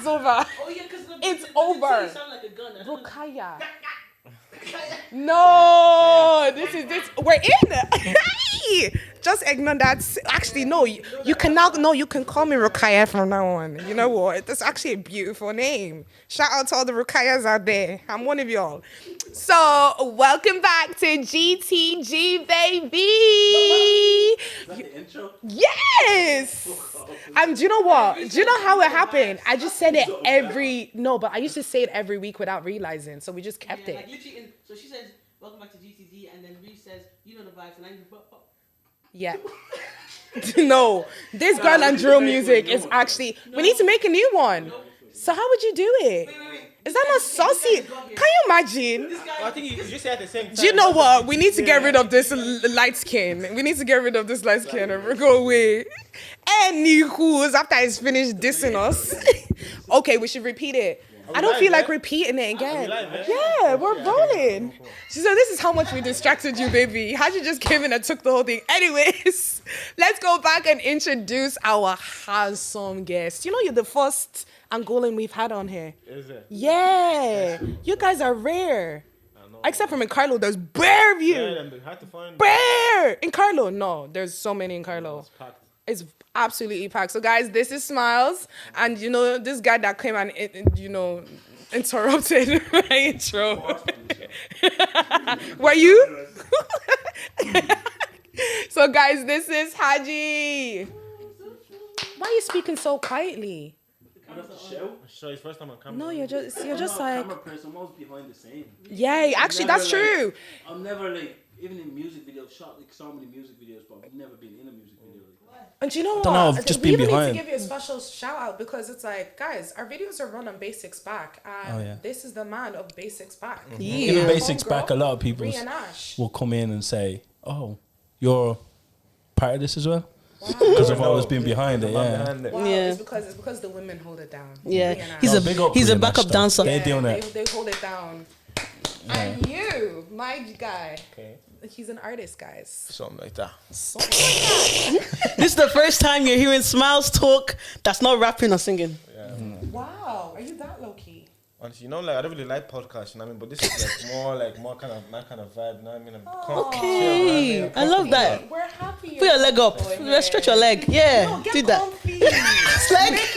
It's over. Oh yeah, because It's over. You sound like a gunner. Rukaya. No, this. We're in. Just ignore that. Actually, no. You can now. No, you can call me Rukaya from now on. You know what? That's actually a beautiful name. Shout out to all the Rukayas out there. I'm one of y'all. So, welcome back to GTG, baby. Is that the intro? Yes. Do you know what? Do you know how it happened? I just said it but I used to say it every week without realizing. So we just kept it. Like literally, so she says, "Welcome back to GTG," and then Reese says, "You know the vibes," and I just Yeah. No, this girl and drill music is actually. We need to make a new one. So how would you do it? Wait. Is that not saucy? Can you imagine? I think you just said at the same time. Do you know what? We need to get rid of this light skin. We need to get rid of this light skin and go away. Anywho, after he's finished dissing us. Okay, we should repeat it. I don't feel like repeating it again. Yeah, we're rolling. So this is how much we distracted you, baby. Hajji just came in and took the whole thing. Anyways, let's go back and introduce our handsome guest. You know, you're the first Angolan we've had on here. Is it? Yeah. You guys are rare. Except from in Carlo, there's bare of you. Yeah, hard to find. Bare! In Carlo, no. There's so many in Carlo. It's absolutely packed. So guys, this is Smilez, and you know this guy that came and interrupted my intro. Were you? So guys, this is Hajji. Why are you speaking so quietly? Show his first time on camera. No, you're just like. Camera person, I'm always behind the scene. Yeah, actually, that's true. I'm never like, even in music videos, shot like so many music videos, but I've never been in a music video. And you know what? I've just been behind. We need to give you a special shout out because it's like, guys, our videos are run on Basics Back, and this is the man of Basics Back. Mm-hmm. Yeah. Even Basics Back, a lot of people will come in and say, "Oh, you're part of this as well." Because I've always been behind it, Wow, it's because the women hold it down. Yeah, he's a backup dancer. They hold it down. Yeah. And you, my guy, he's an artist, guys. Something like that. This is the first time you're hearing Smilez talk that's not rapping or singing. Yeah. Wow, are you that low key? Honestly, you know, like I don't really like podcasts, you know what I mean? But this is more kind of my kind of vibe, you know what I mean? Okay, I love that. We're happy. Put your leg up. Stretch your leg. Yeah, do that. Make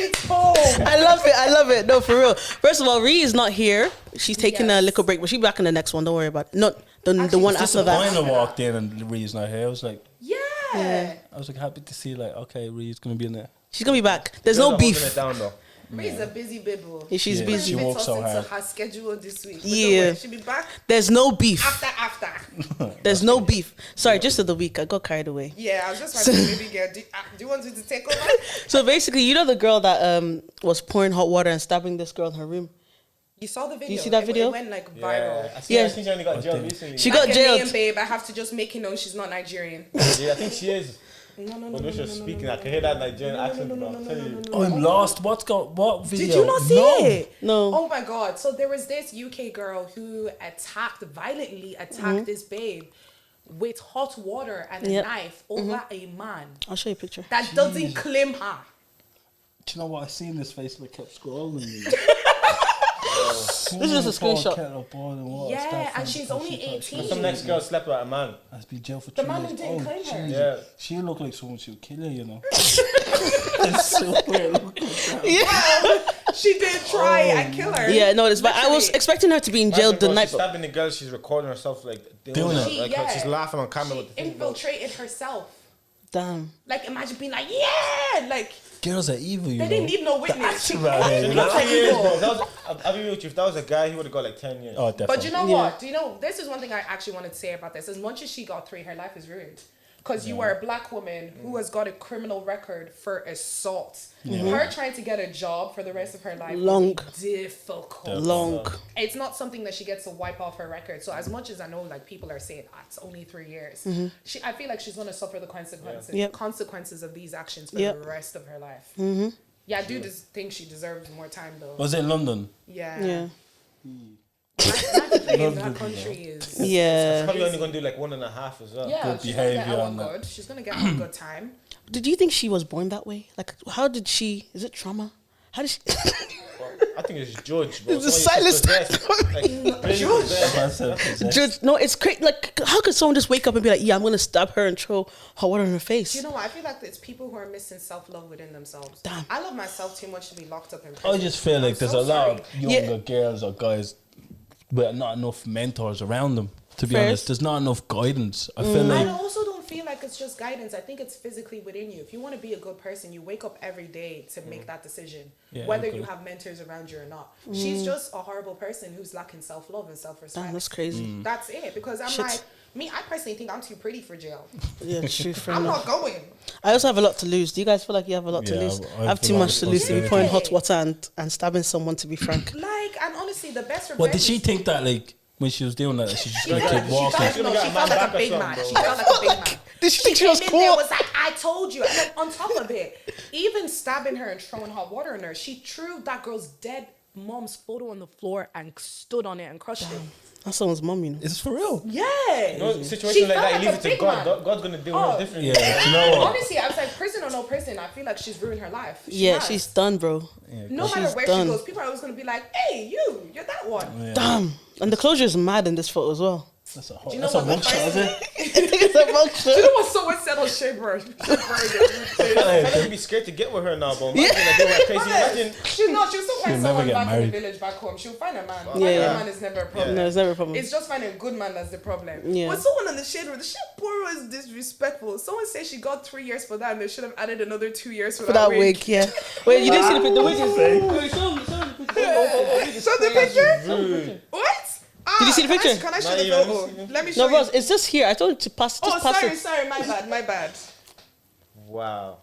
it home. I love it. No, for real. First of all, Ree is not here. She's taking a little break, but she'll be back in the next one. Don't worry about it. Not the one after that. I walked in and Ree's not here. I was like, yeah. I was like happy to see like, okay, Ree's gonna be in there. She's gonna be back. There's no beef. It down, though. Ree's a busy bibble. Yeah, she's busy. She works so hard. Her schedule this week. Yeah. She'll be back. There's no beef. After. There's no beef. Sorry, just of the week. I got carried away. Yeah, I was just trying to maybe get. Do you want me to take over? So basically, you know the girl that was pouring hot water and stabbing this girl in her room. You saw the video. Did you see that video? It went like viral. I think she only got jailed recently. She got jailed. Ghanaian babe, I have to just make it known she's not Nigerian. Yeah, I think she is. No. When she was speaking, I can hear that Nigerian accent. I'll tell you. Oh, I'm lost. What video? Did you not see it? No. Oh my God. So there was this UK girl who violently attacked this babe with hot water and a knife over a man. I'll show you a picture. That doesn't claim her. Do you know what? I seen this Facebook kept scrolling. This is a screenshot. Yeah, and she's only 18. Some next girl slept with a man. Has been jail for 2 The years. man who didn't claim her. Yeah. She looked like someone she would kill her, you know. She did try and kill her. Yeah, no, but I was expecting her to be in jail the night. She's stabbing the girl. She's recording herself like doing it. Like she's laughing on camera. She infiltrated herself. Damn. Like imagine being like, yeah, like. Girls are evil, you know. They didn't need no witness. If that was a guy, he would have got like 10 years. Oh, definitely. But you know what? Do you know, this is one thing I actually wanted to say about this. As much as she got 3, her life is ruined. Because you are a black woman who has got a criminal record for assault. Her trying to get a job for the rest of her life Long. difficult. Long. It's not something that she gets to wipe off her record. So as much as I know, like people are saying, it's only 3 years. I feel like she's going to suffer the consequences of these actions for the rest of her life. Yeah, I do just think she deserves more time though. Was it in London? Yeah. Life in that country is She's probably only going to do like 1.5 as well. yeah, Good she's behaviour gonna and get good. She's gonna get a good time. Did you think she was born that way? Like, how did she? Is it trauma? How did she? I think it's George, bro. It's the Someone silence. George. No, it's great. Like, how could someone just wake up and be like, "Yeah, I'm gonna stab her and throw hot water in her face"? You know what? I feel like it's people who are missing self-love within themselves. Damn. I love myself too much to be locked up in prison. I just feel like I'm there's so a lot sorry. of younger girls or guys with not enough mentors around them. To be Fair. honest, there's not enough guidance. I feel I like also don't feel like it's just guidance. I think it's physically within you. If you want to be a good person, you wake up every day to make that decision, Yeah, whether okay. you have mentors around you or not. She's just a horrible person who's lacking self-love and self-respect. Damn, that's crazy. That's it. Because I'm Shit. like, I personally think I'm too pretty for jail. Yeah, true. Fair I'm enough. not going. I also have a lot to lose. Do you guys feel like you have a lot to Yeah, lose? I I have feel too like much to lose to be responsibility. pouring hot water and stabbing someone. To be frank, Like, and honestly, the best revenge. What did she think that like when she was doing that she just gonna Yeah, keep walking? She felt She's gonna get a man like back a or big something, man. bro. She felt like a big man. did she think she was came in there, cool? was like, I told you. And then on top of it, even stabbing her and throwing hot water on her, she threw that girl's dead mom's photo on the floor and stood on it and crushed it. That's someone's mum, you know. Is this for real? Yeah. No She situation like felt that, you like leave a it to big God. man. God's gonna deal with it differently. Yeah, you know what? Honestly, I was like, prison or no prison, I feel like she's ruined her life. She Yeah, has. she's done, bro. No matter she's where done. she goes, people are always gonna be like, "Hey, you're that one." Damn. And the closure is mad in this photo as well. That's a Do you know that's a what the mugshot, is it? It's a mugshot. Do you know what someone said on Shea Bird? I don't be scared to get with her now, bro. Imagine I do like crazy. Imagine. She'll still find She'll never someone get back in married. the village back home. She'll find a man. Yeah, Finding yeah. a man is never a problem. No, it's never a problem. It's just finding a good man that's the problem. Yeah. But someone on the shade room, the shade poro is disrespectful. Someone says she got 3 years for that and they should have added another 2 years for For that wig, yeah. Wait, you didn't see the wig is Wait, show me the picture. Show the picture? What? Did you see the picture? Can I show Not the even. photo? Let me show No, you. Ross, it's just here. I told you to pass. Just Oh, pass sorry, it. my bad. Wow.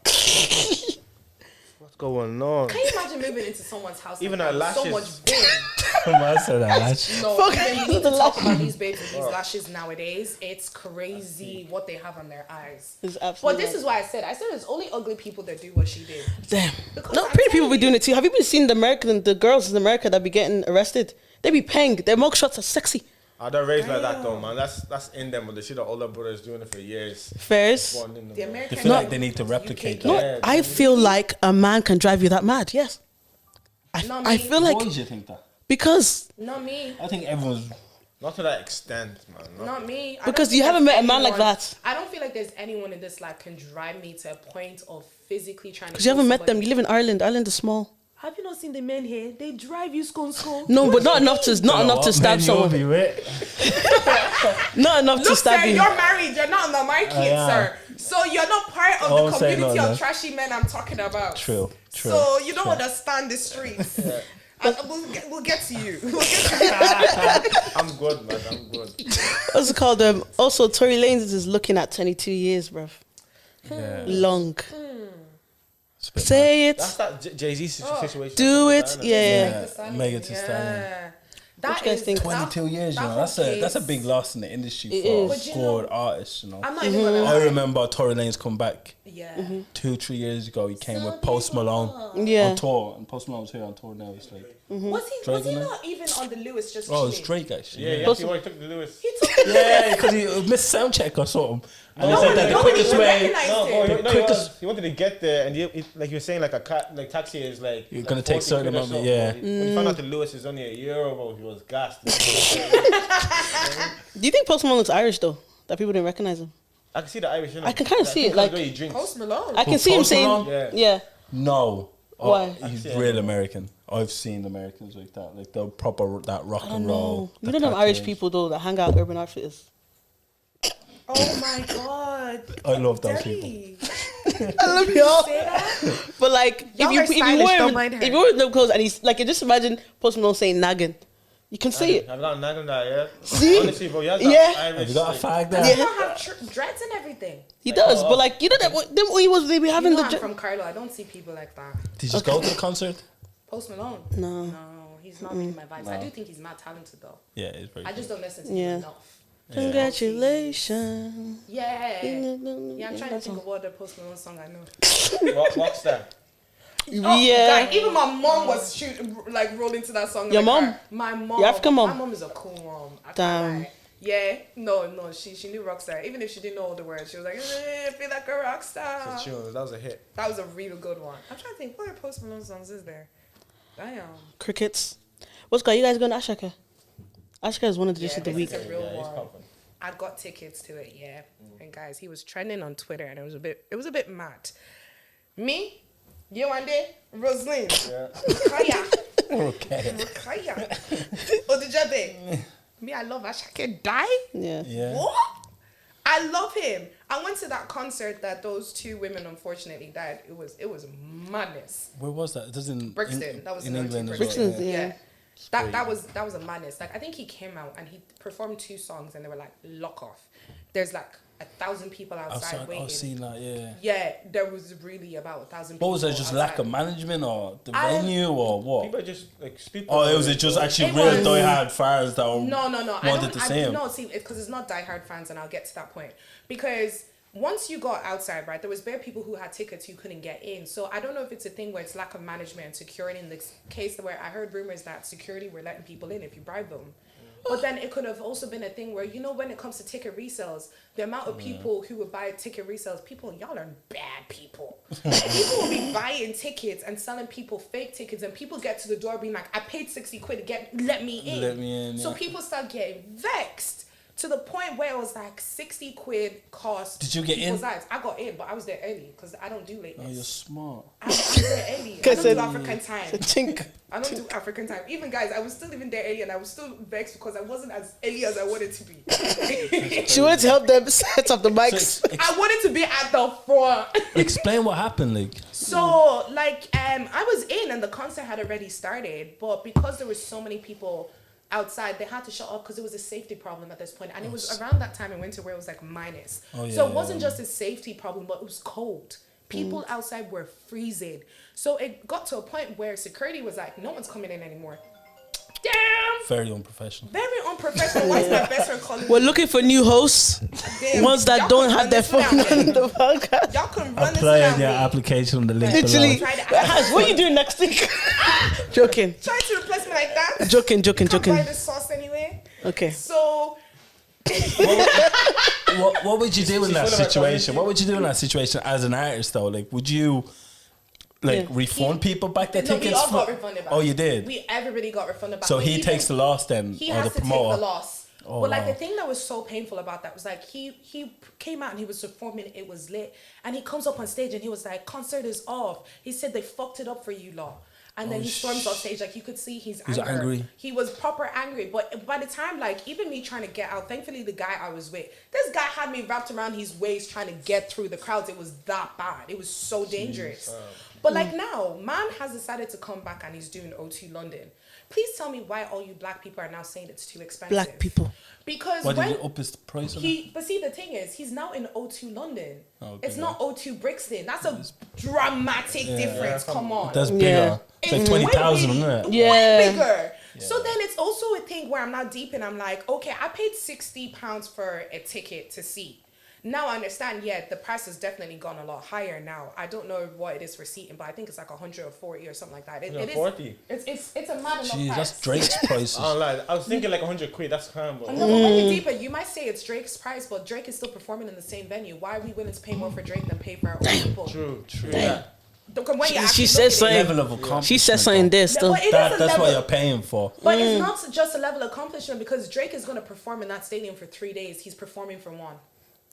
What's going on? Can you imagine moving into someone's house? Even like her that with lashes. So much bone. I said that. Lash. No, Fuck, even we need the to talk lashes. about these babes with these lashes nowadays. It's crazy what they have on their eyes. It's But absolutely. this is why I said it's only ugly people that do what she did. Damn. Because No, I'm pretty people telling be doing it too. Have you been seeing the girls in America that be getting arrested? They be paying. Their mugshots are sexy. I don't raised like that though, man. That's in them, but they see the older brothers doing it for years. Fairs. Born in them, The bro. American They feel like guy- they need to replicate No, that. Yeah, I feel like a man can drive you that mad. Yes. Not I me. feel like Why did you think that? because Not me. I think everyone's. Not to that extent, man. Not me. I Because don't you think haven't there's met a man like anyone- that. I don't feel like there's anyone in this life can drive me to a point of physically trying to. because you haven't kill met them. somebody. You live in Ireland. Ireland is small. Have you not seen the men here? They drive you school. No, but not enough to stab someone. Not enough to Look, stab sir, you. you're married. You're not on the market, yeah. sir. So you're not part of Don't the say community no, of no. trashy men I'm talking about. True. So you don't understand the streets. And we'll get to you. We'll get to you. I'm good, man. I'm good. What's it called? Also, Tory Lanez is looking at 22 years, bruv. Yeah. Long. It's a bit Say it. That's that Jay-Z situation. Do it. Diana. Yeah. Yeah, Megan Thee Stallion. That What you guys is- think? that- 22 years, you that know. whole That's a case- big loss in the industry It for is. But you scored know- artists, you know. I'm not even gonna I lie. remember Tory Lanez come back Yeah. 2-3 years ago. He came with Post Malone Yeah. on tour, and Post Malone's here on tour now. It's like, Was he Drake in it? not even on the Lewis just oh, it's chilling? Drake actually. Yeah, Post- he already took the Lewis. He took Yeah, because he missed sound check or something. And he No, said that the no, quickest he way. recognized No, it. bro, The no, quickest- he wanted to get there, and like you were saying, like like taxi is like You're like gonna take 40 certain quid or amount of- something, yeah. bro. When he found out the Lewis is only €1, bro, he was gassed. Do you think Post Malone looks Irish though? That people didn't recognize him. I can see the Irish. You know? I can kinda see it, like- he drinks. Post Malone. I can see him Post saying, Malone? Yeah. yeah. No. Oh, Why? he's Actually, real American. I've seen Americans like that, like the proper that rock and roll. You the know them Irish tattoos. people though that hang out at Urban Outfitters. Oh my god. I love those people. Daddy. I love y'all. Say that? But like, Y'all are stylish, don't mind her. if you wear them clothes and he's like, just imagine Post Malone saying nagging. You can see it. I've got a nag on that, yeah. See? Honestly, bro, yeah. Yeah. Irish, Have you got a like, fag there? Yeah. They don't have dreads and everything. He does, but like, you know that them they be having You know the. I'm from Carlo. I don't see people like that. Did you just go to the concert? Post Malone. No. No, he's not really my vibes. I do think he's mad talented though. Yeah, it's very. I just don't listen to Yeah. him enough. Congratulations. Yeah. Yeah, I'm trying to think of what the Post Malone song I know. What's that? Oh, Yeah. God, even my mom was rolling to that song. in Your the mom? car. My mom. Your African mom? My mom is a cool mom. I can't Damn. lie. Yeah. No. She knew Rockstar. Even if she didn't know all the words, she was like, I feel like a rock star. That was a hit. That was a real good one. I'm trying to think, what other Post Malone songs is there? Damn. Crickets. What's good? You guys going to Asake? Asake is one of the dishes of the week. It's a real one. I got tickets to it, yeah. And guys, he was trending on Twitter, and it was a bit mad. Me, Yewande, Roslyn, Kaya, Okay. Odujabe. Me, I love Asake. Die? Yeah. What? I love him. I went to that concert that those two women unfortunately died. It was madness. Where was that? It was in Brixton. That was in in England as Brixton. well. Yeah. That was a madness. Like I think he came out and he performed 2 songs and they were like lock off. There's like 1,000 people outside waiting. I've seen that, yeah. Yeah, there was really about 1,000 people. What was that? Just outside. lack of management or the venue or what? People just like speak. Or was it just actually It real was- diehard fans that were No. wanted to see him? No, see, because it's not diehard fans, and I'll get to that point. Because once you got outside, right, there was bare people who had tickets who couldn't get in. So I don't know if it's a thing where it's lack of management and security. In the case where I heard rumors that security were letting people in if you bribe them. But then it could have also been a thing where, when it comes to ticket resales, the amount of people who would buy ticket resales, y'all are bad people. People will be buying tickets and selling people fake tickets, and people get to the door being like, I paid 60 quid to let me in. Let me in, So yeah. people start getting vexed to the point where it was like 60 quid cost. Did you get in? Eyes. I got in, but I was there early because I don't do lateness. Oh, you're smart. I was there early. I don't do African time. Chink. I don't do African time. Even guys, I was still even there early and I was still vexed because I wasn't as early as I wanted to be. She wanted to help them set up the mics. I wanted to be at the front. Explain what happened, like. So, I was in and the concert had already started, but because there were so many people outside, they had to shut off because it was a safety problem at this point. And it was around that time in winter where it was like minus. So it wasn't just a safety problem, but it was cold. People outside were freezing. So it got to a point where security was like, no one's coming in anymore. Damn! Very unprofessional. Very unprofessional. Why is my best friend calling We're me? looking for new hosts. Damn. Ones that Y'all don't can have their run phone this without on me. the podcast. Y'all can run this Apply without your me. application on the link Literally. below. Try to ask- What are you doing next week? Joking. Try to replace me like that. Joking. Can't buy the sauce anyway. Okay. So What would you do in that situation? What would you do in that situation as an artist, though? Like, would you refund people back their no, tickets? we all got refunded back. Oh, you did? Everybody got refunded back. So But he even- takes the loss then, He or has the to take promoter? the loss. Oh, but wow. the thing that was so painful about that was he came out and he was performing, it was lit, and he comes up on stage and he was like, concert is off. He said they fucked it up for you lot. And then he storms off stage, you could see he's angry. He was proper angry. But by the time, even me trying to get out, thankfully the guy I was with, this guy had me wrapped around his waist trying to get through the crowds. It was that bad. It was so dangerous. But now, man has decided to come back and he's doing O2 London. Please tell me why all you black people are now saying it's too expensive. Black people. Because Why did when you up his price on it? but see, the thing is, he's now in O2 London. Okay, It's not O2 Brixton. That's a dramatic difference. Come on. That's bigger. Yeah. It's like It's 20,000, way isn't it? big- Yeah. Way bigger. So then it's also a thing where I'm not deep and I'm like, okay, I paid £60 for a ticket to see. Now I understand, the price has definitely gone a lot higher now. I don't know what it is for seating, but I think it's like 140 or something like that. It is 40. It's a mad enough Jeez, price. that's Drake's prices. I don't lie. I was thinking like 100 quid. That's calm, but No, but when you're deeper, you might say it's Drake's price, but Drake is still performing in the same venue. Why are we willing to pay more for Drake than pay for our own people? true. Yeah. When you actually She look said at it- something. Level of accomplishment. She said something there Yeah, still. but it is a That's level- what you're paying for. But it's not just a level of accomplishment because Drake is going to perform in that stadium for 3 days. He's performing for 1.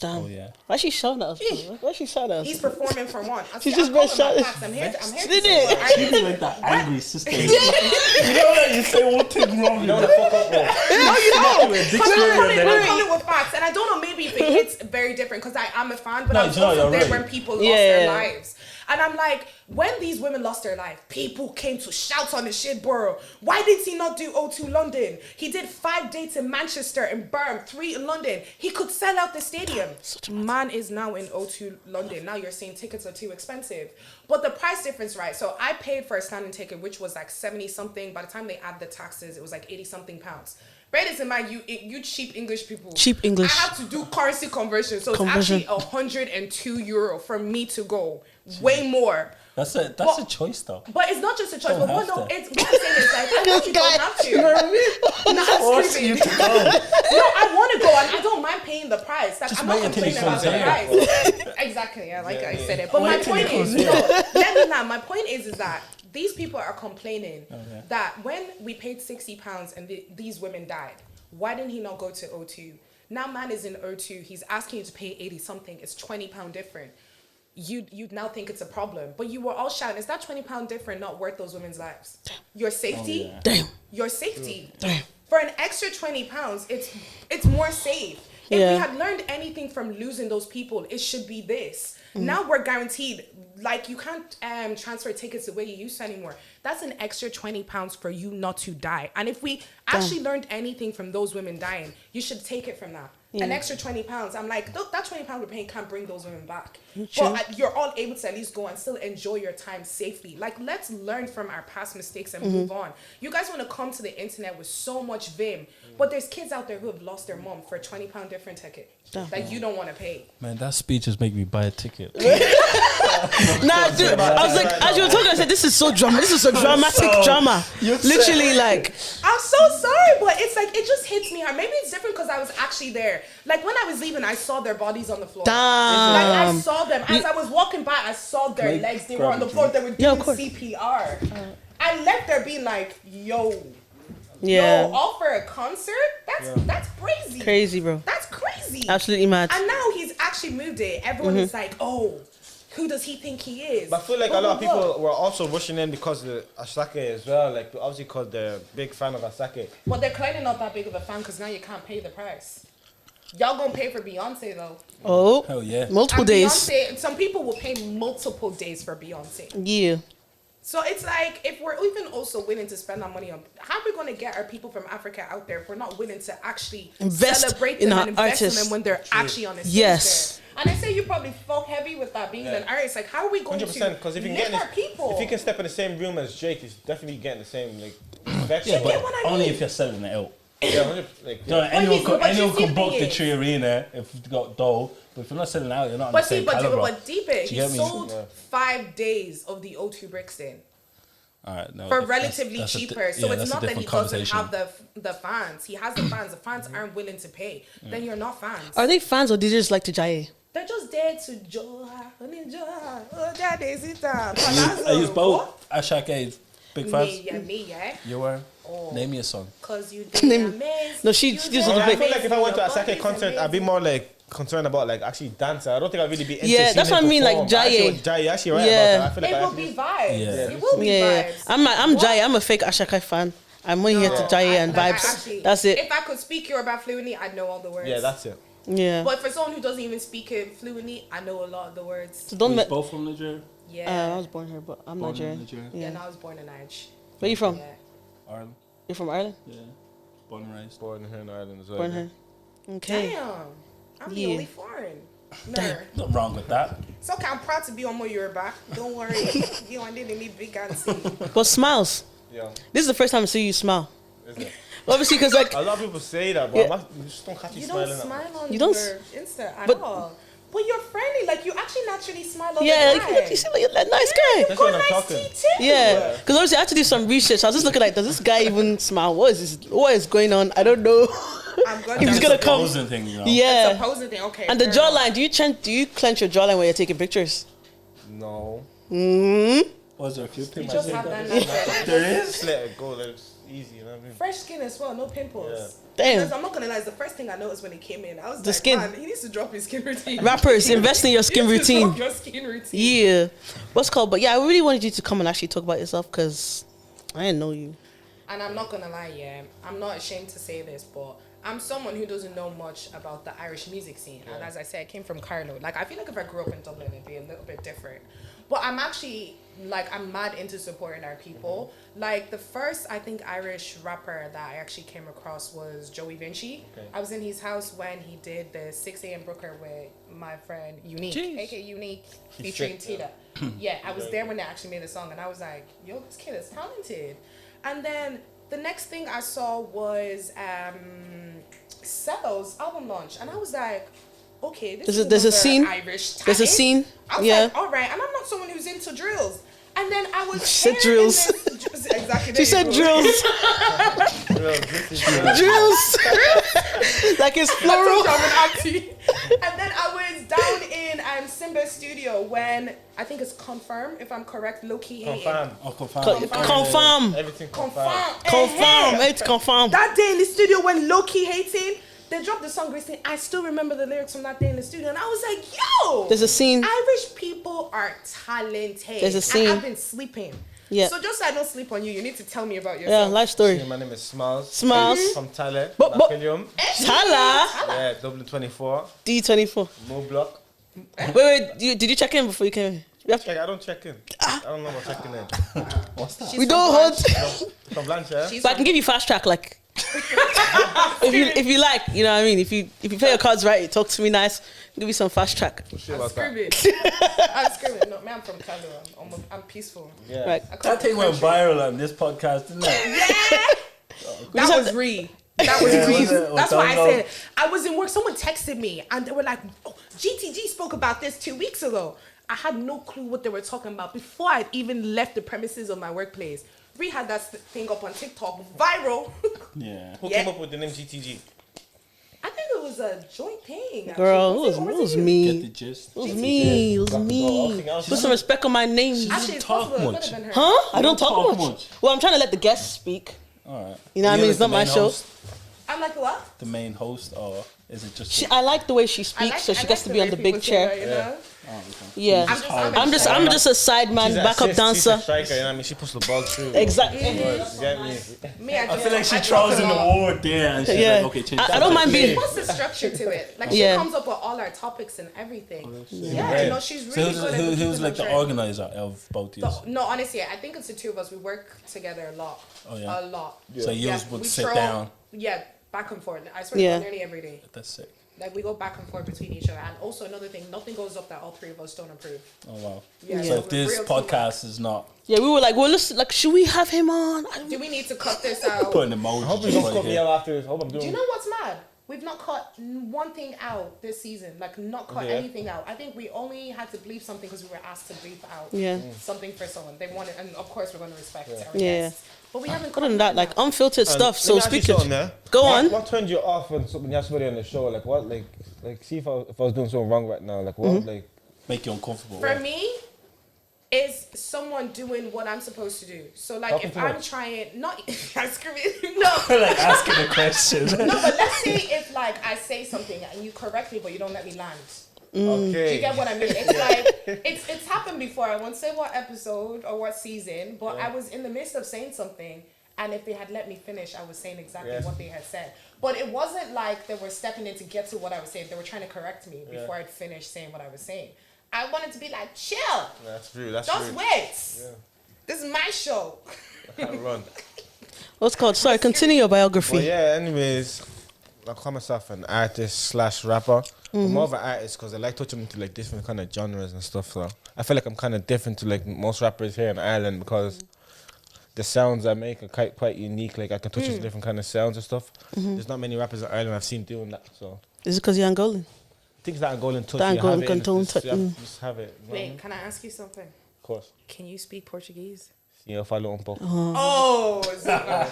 Damn. Oh, yeah. Why she shouting at us? bro? Why she shouting at us? He's performing for 1. She just got shot. I'm here to Did it? support. Like that angry sister. You know that you say one thing wrong. You know the fuck up, bro. No, you don't. dictionary I'm calling with facts. And I don't know, maybe if it hits very different because I'm a fan, but No, I was you know, also you're there right. when people lost Yeah. their lives. And I'm like, when these women lost their life, people came to shout on the shit, bro. Why did he not do O2 London? He did 5 dates in Manchester and Birmingham, 3 in London. He could sell out the stadium. Man is now in O2 London. Now you're saying tickets are too expensive. But the price difference, right? So I paid for a standing ticket, which was like 70 something. By the time they add the taxes, it was like 80 something pounds. Bear this in mind, you cheap English people. Cheap English. I have to do currency conversion. So Conversion. it's actually €102 for me to go. Way more. That's a choice, though. But it's not just a choice. Don't But what have no, to. it's what I'm saying is like I know you don't have to. You know what I mean? No, I'm Force screaming. you to go. No, I want to go and I don't mind paying the price. Like, Just I'm not wait until he complaining about comes the here. price. Exactly, I like I said it. But Wait my till he point comes is, here. no, let me know. My point is that these people are complaining that when we paid £60 and these women died, why didn't he not go to O2? Now man is in O2, he's asking you to pay 80 something, it's £20 different. You now think it's a problem, but you were all shouting, is that £20 different not worth those women's lives? Your safety? Your safety. For an extra £20, it's more safe. If we had learned anything from losing those people, it should be this. Now we're guaranteed, like you can't transfer tickets the way you used to anymore. That's an extra £20 for you not to die. And if we actually learned anything from those women dying, you should take it from that. An extra £20. I'm like, that £20 we're paying can't bring those women back. But you're all able to at least go and still enjoy your time safely. Like, let's learn from our past mistakes and move on. You guys want to come to the internet with so much vim, but there's kids out there who have lost their mom for a £20 different ticket that you don't want to pay. Man, that speech just make me buy a ticket. Nah, dude, I was like, as you were talking, I said, this is so drama. This is a dramatic drama. Literally, like, I'm so sorry, but it's like, it just hits me hard. Maybe it's different because I was actually there. Like, when I was leaving, I saw their bodies on the floor. damn. Like, I saw them. As I was walking by, I saw their legs. They were on the floor. They were doing CPR. I left there being like, yo, all for a concert? That's crazy. Crazy, bro. That's crazy. Absolutely mad. And now he's actually moved it. Everyone is like, oh, who does he think he is? But I feel like a lot of people were also rushing in because of the asake as well. Like, obviously because they're a big fan of asake. But they're clearly not that big of a fan because now you can't pay the price. Y'all gonna pay for Beyonce though. Oh, hell yeah. Multiple And days. Beyonce, some people will pay multiple days for Beyonce. Yeah. So it's like, if we're even also willing to spend our money on, how are we going to get our people from Africa out there if we're not willing to actually Invest celebrate in them our and invest in artists. them when they're actually on a stage Yes. there? And I say you probably fuck heavy with that being an artist. Like, how are we going 100%, because to if you lift can our people? if you can step in the same room as Drake, he's definitely getting the same like respect. Yeah, but get what I only mean? if you're selling it out. Yeah, 100%. Like, You know, anyone but you anyone see can book the the thing Tree Arena if you've got dough, but if you're not selling out, you're not on But the see, same caliber. but deep it, Do he you get me? sold 5 days of the O2 Brixton All right, no, for that's- relatively that's a cheaper. di- So yeah, it's that's a not that he different doesn't conversation. have the fans. He has the fans. The fans aren't willing to pay. Then you're not fans. Are they fans or do they just like to jaye? They're just there to joy. Oh, that is it. Are you both Ashake's big fans? Me, yeah. You were? Oh. Name me a song. Cause you Name- amazing. No, she just I like, feel like if I went to a Asake concert, I'd be more like concerned about like actually dancing. I don't think I'd really be into Yeah, seeing that's him what I mean, like, perform. But Jaye. Jaye, actually right Yeah. about that. I feel like It I will actually be vibes. Yeah. It will be yeah. vibes. I'm jaye. I'm a fake Ashakai fan. I'm only here to jaye and vibes. That's it. If I could speak Yoruba fluently, I'd know all the words. Yeah, that's it. Yeah. But for someone who doesn't even speak it fluently, I know a lot of the words. So don't We're met. both from Nigeria? Yeah. I was born here, but I'm Born in Nigerian. Nigeria? Yeah, Yeah. and I was born in Nigeria. Where you from? Yeah. Ireland? You're from Ireland? Yeah. Born and raised. Born here in Ireland as well. Born here. Okay. Damn. I'm the Yeah. only foreign. No. Nothing wrong with that. It's okay, I'm proud to be on my Yoruba. Don't worry. You and didn't need big and see. But smiles. Yeah, This is the first time I see you smile. isn't it? Obviously, because like A lot of people say that, but you just don't catch you You smiling. don't smile on You don't your Insta at but- all. But you're friendly. Like, you actually naturally smile all yeah, the like, time. you seem like a nice guy. That's when I'm Nice talking. teeth too. Yeah, because obviously I had to do some research. I was just looking like, does this guy even smile? What is going on? I don't know. I'm good. He's It's gonna a come. Posing thing, you know? Yeah. posing thing. Okay. And the fair jawline, do you clench your jawline when you're taking pictures? No. Was there a few enough. people? You just have that natural. There is? Just let it go. Like, it's easy, you know what I mean? Fresh skin as well, no pimples. Damn. Because I'm not gonna lie, it's the first thing I noticed when he came in. I was The like, skin. man, he needs to drop his skin routine. Rappers, invest in your skin You need to routine. drop your skin routine. Yeah. What's called? But yeah, I really wanted you to come and actually talk about yourself because I didn't know you. And I'm not gonna lie, yeah, I'm not ashamed to say this, but I'm someone who doesn't know much about the Irish music scene. And as I said, I came from Carlo. Like, I feel like if I grew up in Dublin, it'd be a little bit different. But I'm actually, like, I'm mad into supporting our people. Like, the first, I think, Irish rapper that I actually came across was Joey Vinci. Okay. I was in his house when he did the 6 a.m. Brooker with my friend Unique, Jeez. aka Unique, featuring Tita. Yeah, I was there when they actually made the song, and I was like, yo, this kid is talented. And then the next thing I saw was Settle's album launch, and I was like, okay, this is There's a another scene. Irish talent. There's a scene. I was Yeah. like, all right, and I'm not someone who's into drills. And then I was She said hearing drills. this- exactly. She said drills. Drills. Like it's plural. And then I was down in Simba's studio when I think it's Confirm, if I'm correct, low-key hating. Confirm. Oh, confirm. Confirm. Everything confirm. Confirm. It's confirmed. That day in the studio when low-key hating, they dropped the song recently. I still remember the lyrics from that day in the studio, and I was like, yo! There's a scene. Irish people are talented. There's a scene. And I've been sleeping. Yeah. So just so I don't sleep on you, you need to tell me about Yeah, yourself. life story. My name is Smilez. Smilez. From Thailand. But- Mackelium. Tala. Yeah, Dublin 24. D24. Mo Block. Wait. Did you check in before you came in? We have I don't check in. I don't know about checking in. What's that? She's We from don't Blanche. hold. From Blanche, yeah? She's But I can give you fast track, like if you like, you know what I mean. If you play your cards right, you talk to me nice. I'll give you some fast track. Sure I'm about that. screaming. I'm screaming. No, man, I'm from Canada. I'm peaceful. Yeah. Right. I come That from thing went country. viral on this podcast, didn't it? That was Ree. That was Yeah, Ree. was it? That's Was why I that said I was in work. Someone texted me and they were like, oh, GTG spoke about this 2 weeks ago. I had no clue what they were talking about before I'd even left the premises of my workplace. Ree had that thing up on TikTok, viral. Yeah. Who Yeah. came up with the name GTG? I think it was a joint thing. Girl, actually. it was you? me. Get the gist. It was me. It was me. Put some respect on my name. Actually, it's Talk possible. It much. could have been her. Huh? I don't talk talk much. much. Well, I'm trying to let the guests speak. All right. You know what I mean? It's not my show. I'm like, what? The main host, or is it just? I like the way she I speaks, like- so I she like gets to the be on way the people big say chair. that, you know? Yeah. I'm just a sideman, backup She's dancer. a striker, you know what I mean? She puts the ball through. Exactly. You get me? Me, I feel like she throws in the ward there, and she's Yeah. like, okay, change. I don't mind being. What's the structure to it? Like Yeah. she comes up with all our topics and everything. Yeah, you know, she's So really good at who's keeping like the on track. organizer of both these? No, honestly, I think it's the two of us. We work together a lot. Oh, yeah. A lot. So you would we sit throw- down. Yeah, back and forth. I swear Yeah. to God, nearly every day. That's sick. Like we go back and forth between each other. And also another thing, nothing goes up that all three of us don't approve. Oh wow. Yeah. So if we're this real teamwork. podcast is not Yeah, we were like, well, listen, like, should we have him on? Do we need to cut this out? putting emojis, I hope you don't right cut me here. out after this. I hope I'm Do you doing know what's mad? We've not cut one thing out this season. Like, not cut Yeah. anything out. I think we only had to bleep something because we were asked to bleep out Yeah. something for someone. They wanted, and of course, we're going to respect our Yeah. guests. But we haven't cut Other than that, like, unfiltered stuff. So speaking. Go on. What turned you off when you have somebody on the show? Like what? Like see if I was doing something wrong right now. Like what? Like Make you uncomfortable. For me, is someone doing what I'm supposed to do. So, like, Talking if too I'm much. trying, not, I'm screaming, no. like asking a question. No, but let's say if, like, I say something and you correct me, but you don't let me land. Do okay. you get what I mean? It's like, it's happened before. I won't say what episode or what season, but I was in the midst of saying something, and if they had let me finish, I was saying exactly Yes. what they had said. But it wasn't like they were stepping in to get to what I was saying. They were trying to correct me before I'd finished saying what I was saying. I wanted to be like, chill. That's true. That's Just true. wait. This is my show. I can't run. What's called? Sorry, continue your biography. Well, yeah. Anyways, I call myself an artist / rapper. I'm more of an artist because I like touching into like different kind of genres and stuff. So I feel like I'm kind of different to like most rappers here in Ireland because the sounds I make are quite unique. Like I can touch into different kind of sounds and stuff. There's not many rappers in Ireland I've seen doing that. So Is it because you're Angolan? things that Angolan touch. That you have Angolan it in, canton just, touch, just have it. You know what I mean? Wait, can I ask you something? Of course. Can you speak Portuguese? Sim, eu falo pouco. Oh, Zara.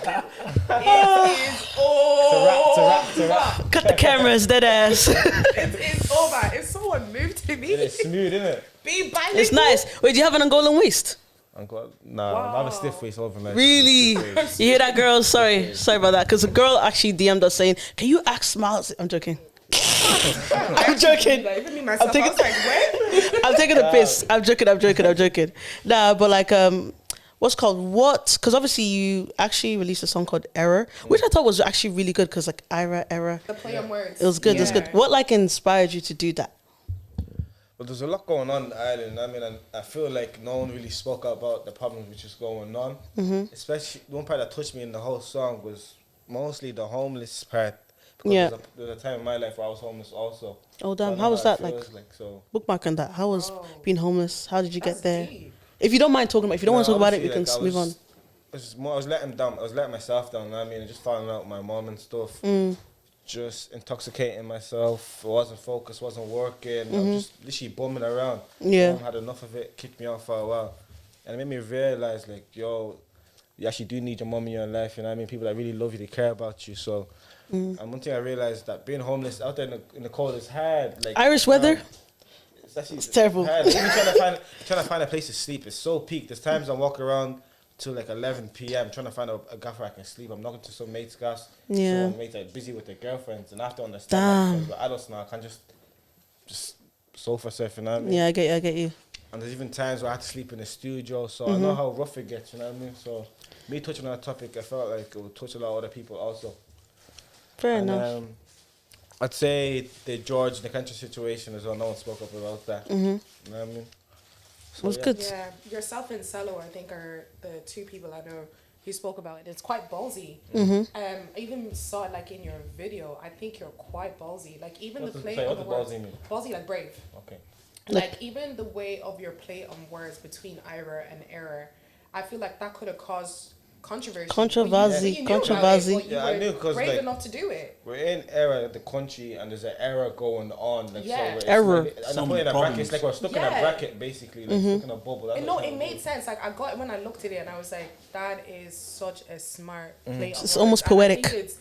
It is over. Cut the cameras, dead ass. It is over. If someone moved to me, It's smooth, isn't it? be bilingual. It's nice. Wait, do you have an Angolan waist? Nah, I have a stiff waist over like. Really? You hear that, girls? Sorry about that. Because a girl actually DM'd us saying, "Can you ask Smilez?" I'm joking. I'm joking. Like, even me myself, taking- I was like, wait. I'm taking the piss. I'm joking. Nah, but like, what's called what? Because obviously you actually released a song called Eire, which I thought was actually really good. Because like Eire, The play on words. it was good. It was good. What like inspired you to do that? But there's a lot going on in Ireland. I mean, and I feel like no one really spoke about the problems which is going on. Especially the one part that touched me in the whole song was mostly the homeless part. Because Yeah. there was a time in my life where I was homeless also. Oh So I damn! know How was it that feels like? So Bookmark on that. How was being homeless? How did you That's get there? deep. If you don't mind talking about, if you don't want to talk about it, we can obviously, move on. I was letting down. I was letting myself down. I mean, just falling out with my mom and stuff. Just intoxicating myself. I wasn't focused. Wasn't working. I was just literally bumming around. Yeah. Mom had enough of it. Kicked me out for a while, and it made me realize, like, yo, you actually do need your mom in your life. You know what I mean? People that really love you, they care about you. So, and one thing I realized that being homeless out there in the cold is hard. Like Irish weather. It's terrible. Hard. Even trying to find a place to sleep is so peak. There's times I'm walking around till like 11 p.m. trying to find a gaff where I can sleep. I'm knocking to some mates' gas. Yeah. Some mates are busy with their girlfriends, and I have to understand that because we're adults now. I can't just sofa surf, you know what I mean? Yeah, I get you. And there's even times where I have to sleep in the studio, so I know how rough it gets, you know what I mean? So me touching on that topic, I felt like it would touch a lot of other people also. Fair And, enough. I'd say the George Nikancha situation as well. No one spoke up about that. You know what I mean? So, Was good. Yeah, yourself and Cello, I think, are the two people I know who spoke about it. It's quite ballsy. I even saw it like in your video. I think you're quite ballsy. Like even What the does- play sorry, on what the does words. ballsy mean? Ballsy like brave. Okay. Like even the way of your play on words between Eire and Eire, I feel like that could have caused controversy. Controversy, You knew controversy. about it, but you Yeah, I were knew 'cause, brave like, enough to do it. We're in era the country and there's an era going on. Like, Yeah. so it's Error. Like, and So I'm many putting a bracket. problems. It's like we're stuck in a Yeah. bracket, basically. Like stuck in a bubble. That's And what no, it's it like. made sense. Like I got it when I looked at it, and I was like, "That is such a smart play." On It's words. almost And I think poetic. it's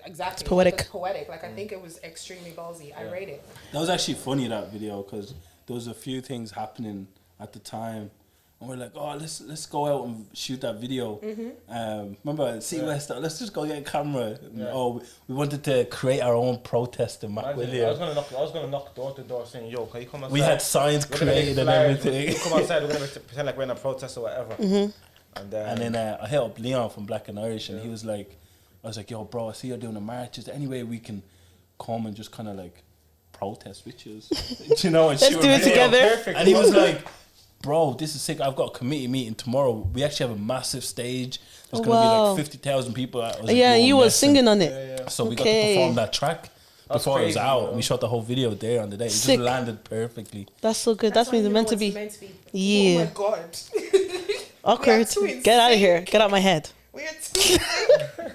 exactly. It's poetic. It's poetic. Like I think it was extremely ballsy. I rate it. That was actually funny, that video, because there was a few things happening at the time, and we're like, oh, let's go out and shoot that video. Remember, West, let's just go get a camera. And, oh, we wanted to create our own protest in I was McWilliam. gonna knock door to door saying, "Yo, can you come outside?" We had signs We're gonna make created and flyers. everything. You come outside. We're gonna pretend like we're in a protest or whatever. And And then I hit up Leon from Black and Irish, and he was like, I was like, yo, bro, I see you're doing a march. Is there any way we can come and just kind of like protest with you? Do you know? And Let's shoot do a it video? together. Perfect. And he was like, bro, this is sick. I've got a committee meeting tomorrow. We actually have a massive stage. There's going to be Wow. like 50,000 people. I was like, Yeah, "Yo, you were listen." singing on it. So we got to Okay. perform that track That's before it was crazy, out. you know? And we shot the whole video there on the day. It Sick. just landed perfectly. That's so good. That's why means you it's know meant to it's be. meant to be. Yeah. Oh my god. Awkward. too Get out of insane. here. Get out my head. We are too.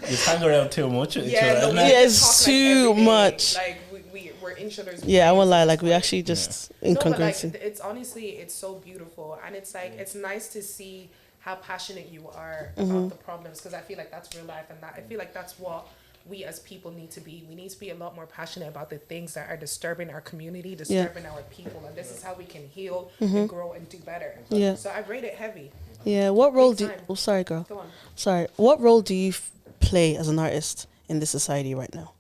You hang around too much with each Yeah, other. no, isn't we it? Yeah, just it's talk, too every day. much. Like we're in each other's. Yeah, I won't brains lie. at Like this we point. actually just No, but like incongruency. it's honestly it's so beautiful, and it's like it's nice to see how passionate you are Mm-hmm. about the problems, because I feel like that's real life, and that I feel like that's what we as people need to be. We need to be a lot more passionate about the things that are disturbing our community, disturbing our people, and this is how we can heal and grow and do better. Mm-hmm. Yeah. So I rate it heavy. Yeah. What role do? time. Oh, sorry, girl. Go on. Sorry. What role do you play as an artist in this society right now?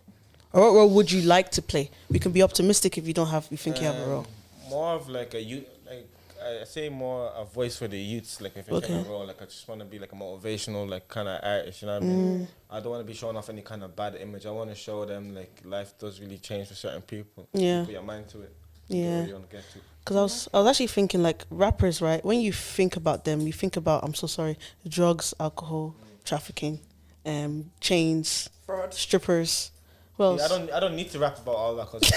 Or what role would you like to play? We can be optimistic if you don't have. You think you have a role. More of like a youth, like I say more a voice for the youths. Like if it's Okay. in a role, like I just want to be like a motivational like kind of artist. You know what I mean? I don't want to be showing off any kind of bad image. I want to show them like life does really change for certain people. Yeah. Put your mind to it. Yeah. Where you want to get to. Because I was actually thinking like rappers, right? When you think about them, you think about, I'm so sorry, drugs, alcohol, trafficking, chains, Fraud. strippers. Well, Yeah, I don't need to rap about all that because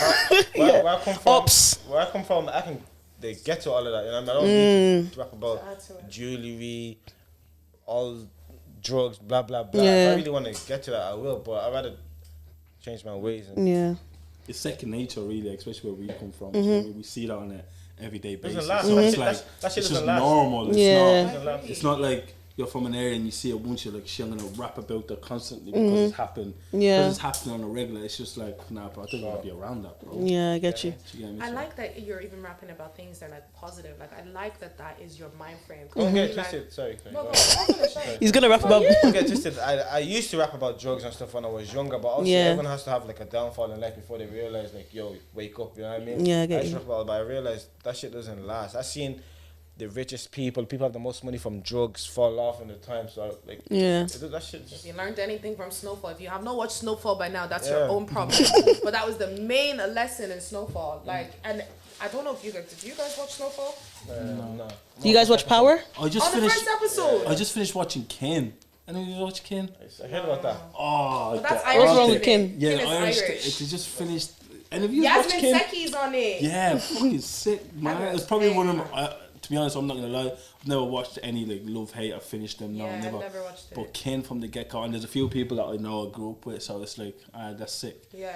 where I come from, Ops. where I come from, they get to all of that. You know, what I mean? I don't need to rap To about add to it. jewelry, all drugs, blah blah blah. Yeah. If I really want to get to that, I will. But I'd rather change my ways. And yeah. It's second nature, really, especially where we come from. Mm-hmm. We see it on an everyday basis. Doesn't last. So That it's shit- like that shit it's doesn't just last. normal. It's Yeah. not. Doesn't last. It's not like you're from an area and you see a bunch of like shit. I'm gonna rap about that constantly because it's happened. Yeah. Because it's happening on a regular. It's just like, nah, bro. I don't want to be around that, bro. Yeah, I get you. Do you get me? I So- like that you're even rapping about things that are like positive. Like I like that is your mind frame. Don't get Like- twisted. Sorry. No, go no, on. I'm gonna show you. He's gonna rap about. Don't get twisted. I used to rap about drugs and stuff when I was younger, but also Yeah. everyone has to have like a downfall in life before they realize like, yo, wake up. You know what I mean? Yeah, I get used you. to rap about it, but I realized that shit doesn't last. I seen the richest people have the most money from drugs fall off in the time. So like, Yeah. that shit just. If you learned anything from Snowfall, if you have not watched Snowfall by now, that's Yeah. your own problem. But that was the main lesson in Snowfall. Like, and I don't know if did you guys watch Snowfall? No. Do you guys watch Power? I just On the finished. first episode. I just finished watching Ken. Anyone you watch Ken? I heard about that. Oh, But that's the- Irish. What's wrong with isn't Ken? it? Yeah, Ken the is Irish. Irish. It just finished. And have you watched Yasmin Ken? Seki's on it. Yeah, fucking sick, man. Never It's probably one of played my. To be honest, I'm not gonna lie. I've never watched any like love hate. I finished them. No, Yeah, I've never. never watched it. But Ken from the get go, and there's a few people that I know I grew up with, so it's like, that's sick. Yeah.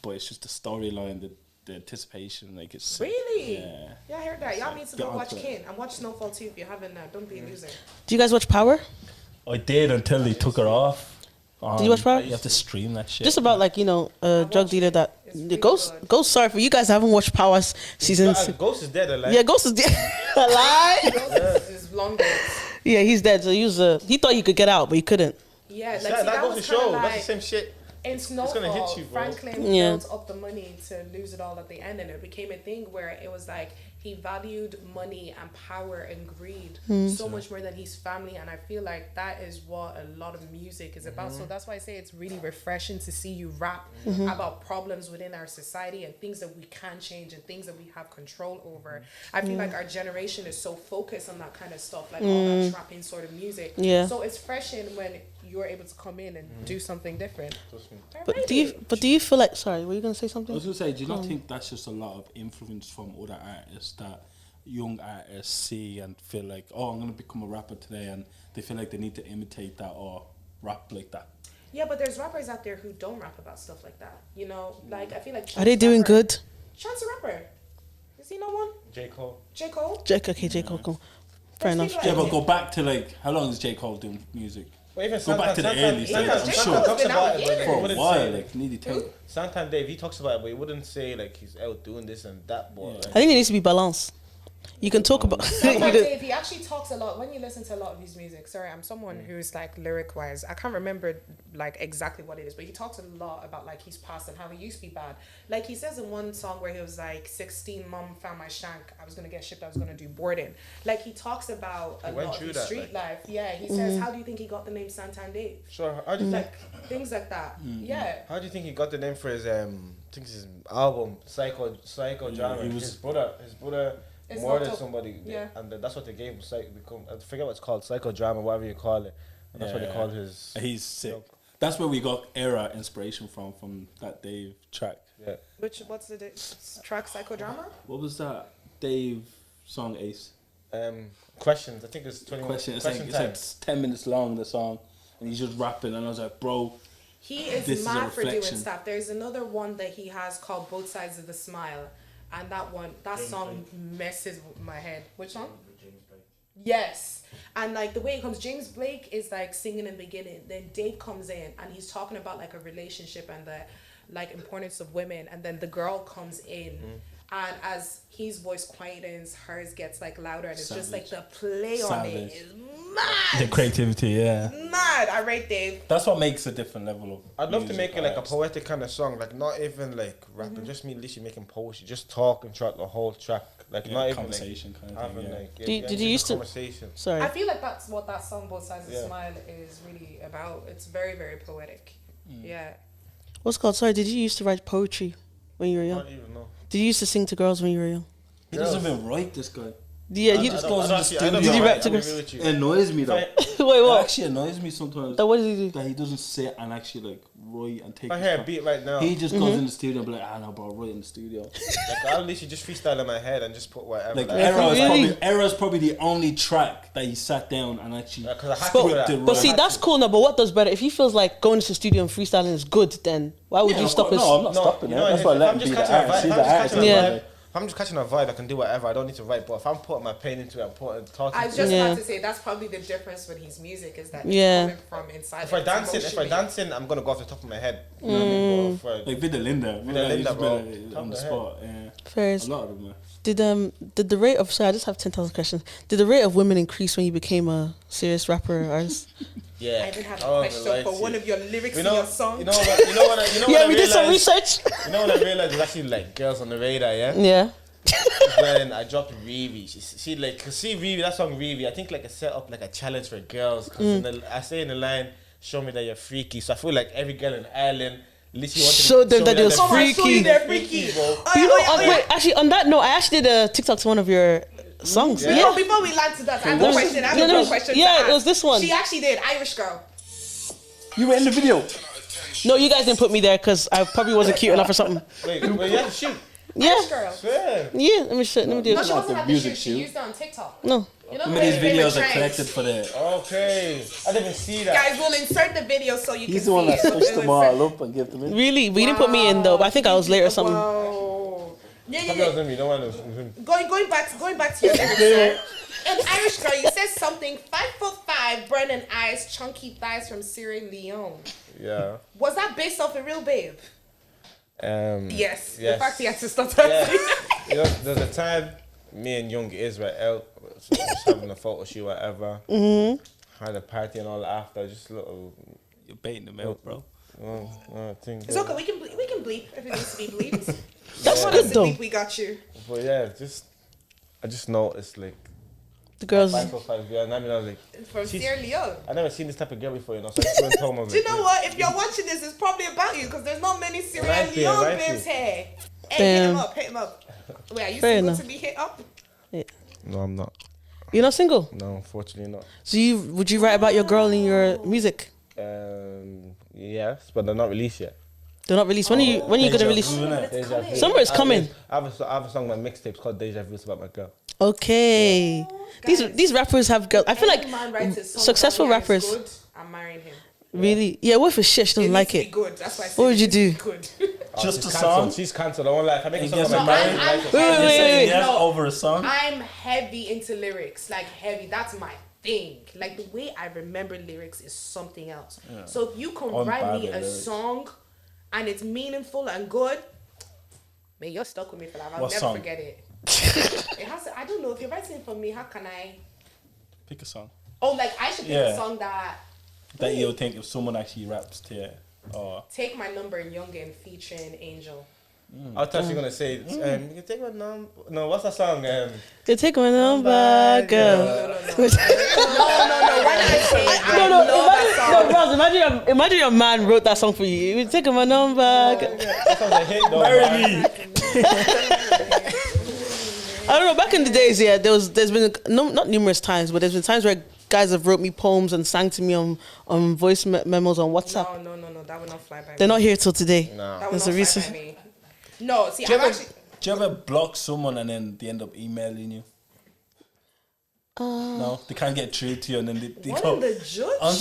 But it's just the storyline, the anticipation, like it's sick. Really? Yeah. Yeah, I heard that. Y'all need to Get go onto watch it. Ken and watch Snowfall too if you haven't. Don't be a loser. Do you guys watch Power? I did until they took her off. Did you watch Power? You have to stream that shit. Just about like a drug watched dealer it. that It's really Ghost. good. Ghost. Sorry for you guys haven't watched Power season. Ghost is dead, like. Yeah, Ghost is alive. This is long days. Yeah, he's dead. So he thought he could get out, but he couldn't. Yeah, like that, see, that goes to was show. kind of That's the like same shit. in Snowfall. gonna hit you, bro. Franklin Yeah. built up the money to lose it all at the end, and it became a thing where it was like he valued money and power and greed so much more than his family, and I feel like that is what a lot of music is about. So that's why I say it's really refreshing to see you rap about problems within our society and things that we can change and things that we have control over. I feel like our generation is so focused on that kind of stuff, like all that trapping sort of music. Yeah. So it's refreshing when you're able to come in and do something different. But do you feel like? Sorry, were you gonna say I something? was gonna say, do you not think that's just a lot of influence from other artists that young artists see and feel like, oh, I'm gonna become a rapper today, and they feel like they need to imitate that or rap like that? Yeah, but there's rappers out there who don't rap about stuff like that. Like I feel like. Are they doing good? Chance the Rapper. Is he no one? J. Cole. J. Cole? J Cole, cool. Fair enough. people Yeah, but go back to like, how long is J. Cole doing music? Well, even Go back to the early Santan- days. I'm J. sure Cole's talks been about out it, but years. for a wouldn't while, say- like nearly 10. Santan Dave, he talks about it, but he wouldn't say like he's out doing this and that. But I think there needs to be balance. You can talk about. But Dave, he actually talks a lot. When you listen to a lot of his music, sorry, I'm someone who's like lyric wise, I can't remember like exactly what it is, but he talks a lot about like his past and how he used to be bad. Like he says in one song where he was like 16, mom found my shank, I was gonna get shipped, I was gonna do boarding. Like he talks about a went lot of through his that, street like- life. Yeah, he says, how do you think he got the name Santan Dave? sure. How do you think? Like things like that. Yeah. How do you think he got the name for his I think it's his album Psycho Drama? he was- His brother It's murdered locked up. somebody. Yeah. And that's what they gave him. I forget what it's called, Psycho Drama, whatever you call it. And that's what they Yeah. called his. He's sick. That's where we got Eire inspiration from that Dave track. Yeah. What's the track Psychodrama? What was that Dave song, Ace? Questions. I think it's 21. Question. It's Question like, time. it's like 10 minutes long, the song, and he's just rapping, and I was like, bro, He is This is a mad for doing reflection. stuff. There's another one that he has called Both Sides of the Smile. And that song messes with my head. Which song? Yes. And like the way it comes, James Blake is like singing in the beginning. Then Dave comes in and he's talking about like a relationship and the like importance of women. And then the girl comes in. And as his voice quietens, hers gets like louder. And it's just like the play on it Savage. is mad. the creativity, yeah. Mad. I rate Dave. That's what makes a different level of. I'd love to music make it like a artist. poetic kind of song, like not even like rapping, just me literally making poetry, just talking throughout the whole track, like Yeah, not even conversation like, kind of having thing. Yeah. like. Did you just used to- conversation? Sorry. I feel like that's what that song Both Sides of the Yeah. Smile is really about. It's very, very poetic. Yeah. What's it called? Sorry. Did you used to write poetry when you were I young? don't even know. Did you used to sing to girls when you were young? He doesn't even write, this guy. Yeah. You, just goes in the studio. Did you rap to girls? It annoys me though. wait, It what? actually annoys me sometimes What did he do? that he doesn't sit and actually like write and take. If I his hear a time. beat right now, He just goes in the studio and be like, ah no, bro, write in the studio. like I'll literally just freestyle in my head and just put whatever. Like like, Eire's probably the only track that he sat down and actually. because I had But, to do that. but see, that's cool now. But what does better? If he feels like going to the studio and freestyling is good, then why would you stop his? No, I'm not stopping it. That's why I let him be the artist. He's the artist. Yeah. If I'm just catching a vibe, I can do whatever. I don't need to write. But if I'm putting my pain into it, I'm talking. I was to just it. Yeah. about to say that's probably the difference with his music is that Yeah. it's coming from inside. If I it's dancing, emotionally. I'm gonna go off the top of my head. You know what I mean? But if I- Like Vida Linda, Linda, bro. on the spot. Yeah. Fair. A lot of them. Man. Did the rate of? Sorry, I just have 10,000 questions. Did the rate of women increase when you became a serious rapper or artist? yeah. I even have I a wasn't question lying for to one you. of your lyrics You in know, your song. you know what Yeah, I we did some realized? research. You know what I realized? There's actually like girls on the radar, yeah. Yeah. When I dropped Riri, she like, cause see Riri, that song Riri, I think like it set up like a challenge for girls. Cause I say in the line, show me that you're freaky. So I feel like every girl in Ireland literally wanted Show them show that me they're they're Come on, show you freaky. they're freaky. bro. You know, wait, actually, on that note, I actually did a TikTok to one of your songs. Yeah. Yeah. Before we land to that, I have a question. I have no, a question. yeah, to it was ask. this one. She actually did Irish girl. You were in the video. No, you guys didn't put me there because I probably wasn't cute enough or something. Wait, you have to shoot. Yeah. Irish girl. Swear. Yeah. Let me do No, it. she Not wasn't the at the music shoot. She shoot. used it on TikTok. No. You know Some the of these way videos they are trend. collected for the. Okay. I didn't even see that. Guys, we'll insert the video so you He's can the one see that it. switched them We'll insert- all up and gave them in. Really? But you didn't put me in though. But I think I was late or something. Whoa. Yeah, Probably yeah, wasn't me. No one was. Going back to your lyrics, sir. In Irish girl, you said something 5'5", I've burning eyes, chunky thighs from Sierra Leone. Yeah. Was that based off a real babe? Yes. The Yes. fact he had to start Yeah. You know, there's a time me and young Israel was having a photo shoot, whatever. Had a party and all after, just a little. You're baiting them out, bro. Thing. It's okay. We can bleep if it needs to be bleeped. That's What good is the though. bleep? We got you. But yeah, I just noticed like The girls. 545. Yeah, and I mean, I was like, From She's- Sierra Leone. I never seen this type of girl before, you know. So I just went home. I was Do you like, know what? If you're watching this, it's probably about you because there's not many Sierra Right there, Leone right babes there. here. Hey, Damn. hit him up. Wait, are you Fair single enough. to be hit up? No, I'm not. You're not single. No, unfortunately not. So would you write about your girl in your music? Yes, but they're not released yet. They're not released. When are you gonna Deja release? vu, innit? Deja Vu. Summer is coming. I have a song on my mixtapes called Deja Vu. It's about my girl. Okay. Guys. These rappers have girls. I feel like Any man writes a song successful about me and rappers. it's good, I'm marrying him. Really. Yeah. What if it's shit? She doesn't It like needs to it. be good. That's why I said What would it you needs to be do? Good. Just She's a cancelled. song? She's cancelled. I won't lie. If I make a And song guess about what? my I'm girl, Wait, You're wait, saying wait. yes No. over a song? I'm heavy into lyrics, like heavy. That's my thing. Like the way I remember lyrics is something else. So if you can write me a lyrics. song and it's meaningful and good, man, you're stuck with me for life. I'll What never song? forget it. It has to, I don't know if you're writing it for me. How can I? Pick a song Oh, like I should pick Yeah. a song that that you'll think if someone actually raps to it. Or Take My Number in Youngin featuring Angel. I was actually gonna say, you can take my number. No, what's that song? You take my number, girl. No. When I say I No, love that song. Ross, imagine your man wrote that song for you. You take my number. Girl. That song's a hit though. man. I don't know. Back in the days, yeah, there's been not numerous times, but there's been times where guys have wrote me poems and sang to me on voice memos on WhatsApp. No. That would not fly by me. They're not here till today. No. That would There's not a reason. fly by me. No, see, do you, I'm ever, actually. do you ever block someone and then they end up emailing you? No, they can't get through to you and then they What go. in the judge? I'm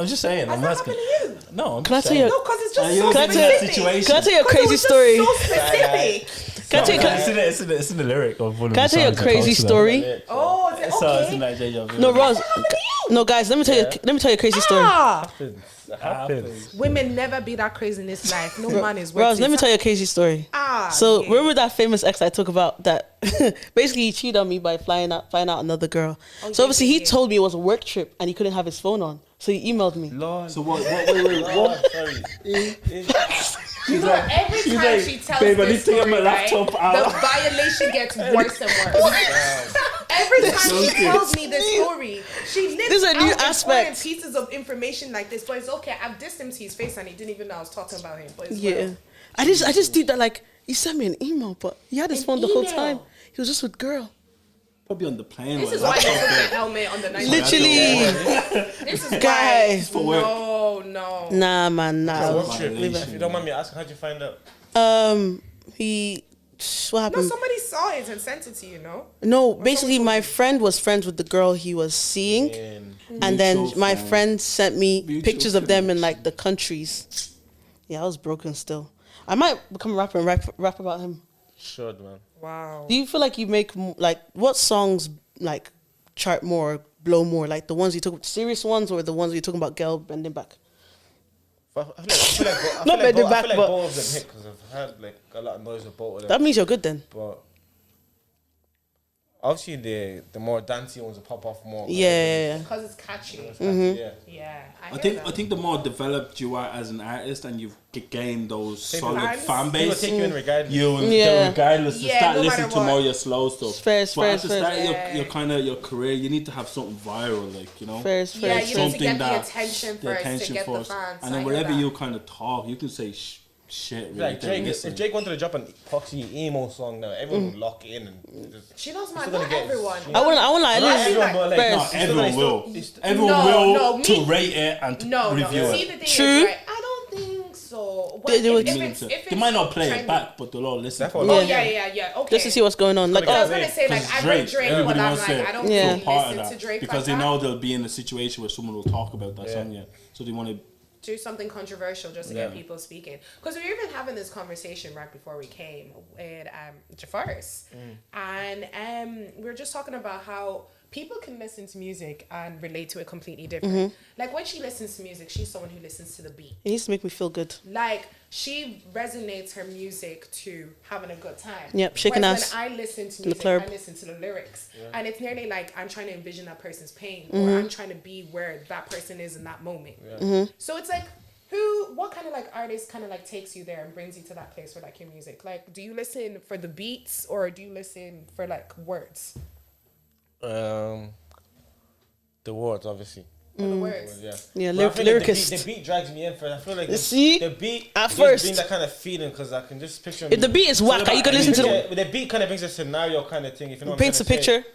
just saying. Has I'm that asking. happened to you? No, I'm Can I just tell saying. you? No, because it's just you're so Can I in tell that you- specific. situation. Can I tell you a 'Cause it crazy was just story? so specific. Can I tell you? It's in the lyric of one of Can I the tell you a songs I crazy posted story? Oh, is it So it's in okay? that Deja Vu. No, Ross. happened to you? No, guys. Let me tell you a crazy story. Ah, It happens. women never be that crazy in this life. No man is worth Ross, it. let me tell you a crazy story. Ah, So yeah. remember that famous ex I talk about that basically he cheated on me by flying out another girl. Oh, So yeah, obviously yeah, he told me it was a work trip and he couldn't have his phone on. So he emailed me. Lord. So what? Wait. Lord, sorry. You know, every time like, she tells "Babe, I this need to get story, my right, laptop out." the violation gets worse and worse. Every time she tells me this story, she lives This is a new out aspect. important pieces of information like this. But it's okay. I've dissed him to his face and he didn't even know I was talking about him. But it's Yeah. well. I just did that like he sent me an email, but he had his An phone the whole email? time. He was just with girl. Probably on the plane. This or is why you laptop put the there. helmet on the night. Literally. This is Guy. For work. No. Nah, man, nah. What trip? If you don't mind me asking, how'd you find out? He what No, happened? somebody saw it and sent it to you, no? No, basically my friend was friends with the girl he was seeing, and then Mutual my friend. friend sent me Mutual pictures of them in connection. like the countries. Yeah, I was broken still. I might become a rapper and rap about him. Sure, man. Wow. Do you feel like you make like what songs like chart more, blow more, like the ones you talk serious ones or the ones you're talking about girl bending back? I feel like Not bending back, but- both of them hit because I've had like a lot of noise with both of them. That means you're good then. But obviously the more dancey ones will pop off more. Yeah. Because it's catchy. Yeah. Yeah. I think the more developed you are as an artist and you've gained those solid fans. fan People base, take you in regardless. Yeah. regardless to Yeah, start no listening matter to what. more your slow stuff. Fairs, but fairs, at the start fairs. of your kind of your career, you need to have something viral, like, you know. First, Yeah, you need to Something get the that- attention the first attention to get the first. fans. And I then hear wherever that. you kind of talk, you can say shit. Really, Like Drake, listen. if Drake wanted to drop an epoxy emo song now, everyone would lock in and just. She knows, man. Still gonna Not get- everyone. I won't lie. Not At least everyone, but like, First. Not everyone will. It's- Everyone No, will no, to me- rate it and to No. review See, it. the thing True. is, right, I don't think so. Well, They would- They might not play trendy- it back, but they'll all listen. That's to what- it. Oh, Yeah. yeah. Okay. just to see what's going on. Like, Because I was oh, gonna say, like, Because I read Drake, but everybody I'm wants like, to I don't Yeah. really be part of listen to that Drake because like they that. know they'll be in a situation where someone will talk about that song, yeah. So they want to. Do something controversial just to get people speaking. Because we were even having this conversation right before we came with Jafaris. And we were just talking about how people can listen to music and relate to it completely different. Like when she listens to music, she's someone who listens to the beat. It needs to make me feel good. Like she resonates her music to having a good time. Yep, shaking Whereas ass when I listen to in the music, club. I listen to the lyrics, and it's nearly like I'm trying to envision that person's pain, or I'm trying to be where that person is in that moment. So it's like, what kind of like artist kind of like takes you there and brings you to that place for like your music? Like, do you listen for the beats or do you listen for like words? The words, obviously. For the words. Yeah, But I feel like lyricist. the beat drags me in for. I feel like See? the beat At just first. brings that kind of feeling because I can just picture. If the beat is whack, are you gonna listen to the beat kind of brings a scenario kind of thing. If you know what paints a I'm trying to say. picture?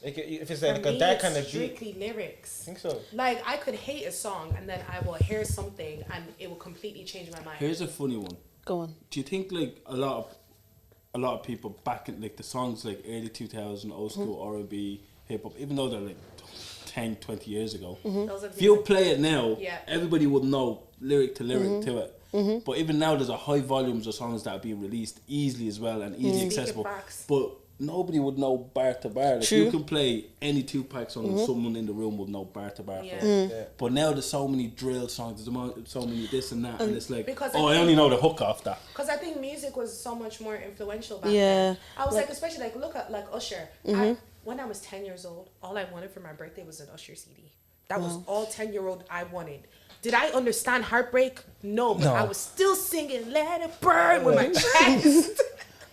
Like, if it's For like me, a dark it's kind of beat, strictly lyrics. I think so. Like I could hate a song and then I will hear something and it will completely change my mind. Here's a funny one. Go on. Do you think like a lot of people back in like the songs like early 2000 old school R&B hip hop, even though they're like 10, 20 years ago, Those are if you play it now, Yeah. everybody would know lyric to lyric to it. But even now, there's a high volumes of songs that are being released easily as well and easily Speaking accessible. facts. But nobody would know bar to bar. Like True. you can play any Tupac song and someone in the room would know bar to bar. Yeah. from it. But now there's so many drill songs, there's so many this and that, and it's like, Because oh, I I only know the hook off that. Because I think music was so much more influential back Yeah. then. I was like, especially like, look at like Usher. When I was 10 years old, all I wanted for my birthday was an Usher CD. That was all 10-year-old I wanted. Did I understand heartbreak? No, but I was still singing Let It Burn with my chest.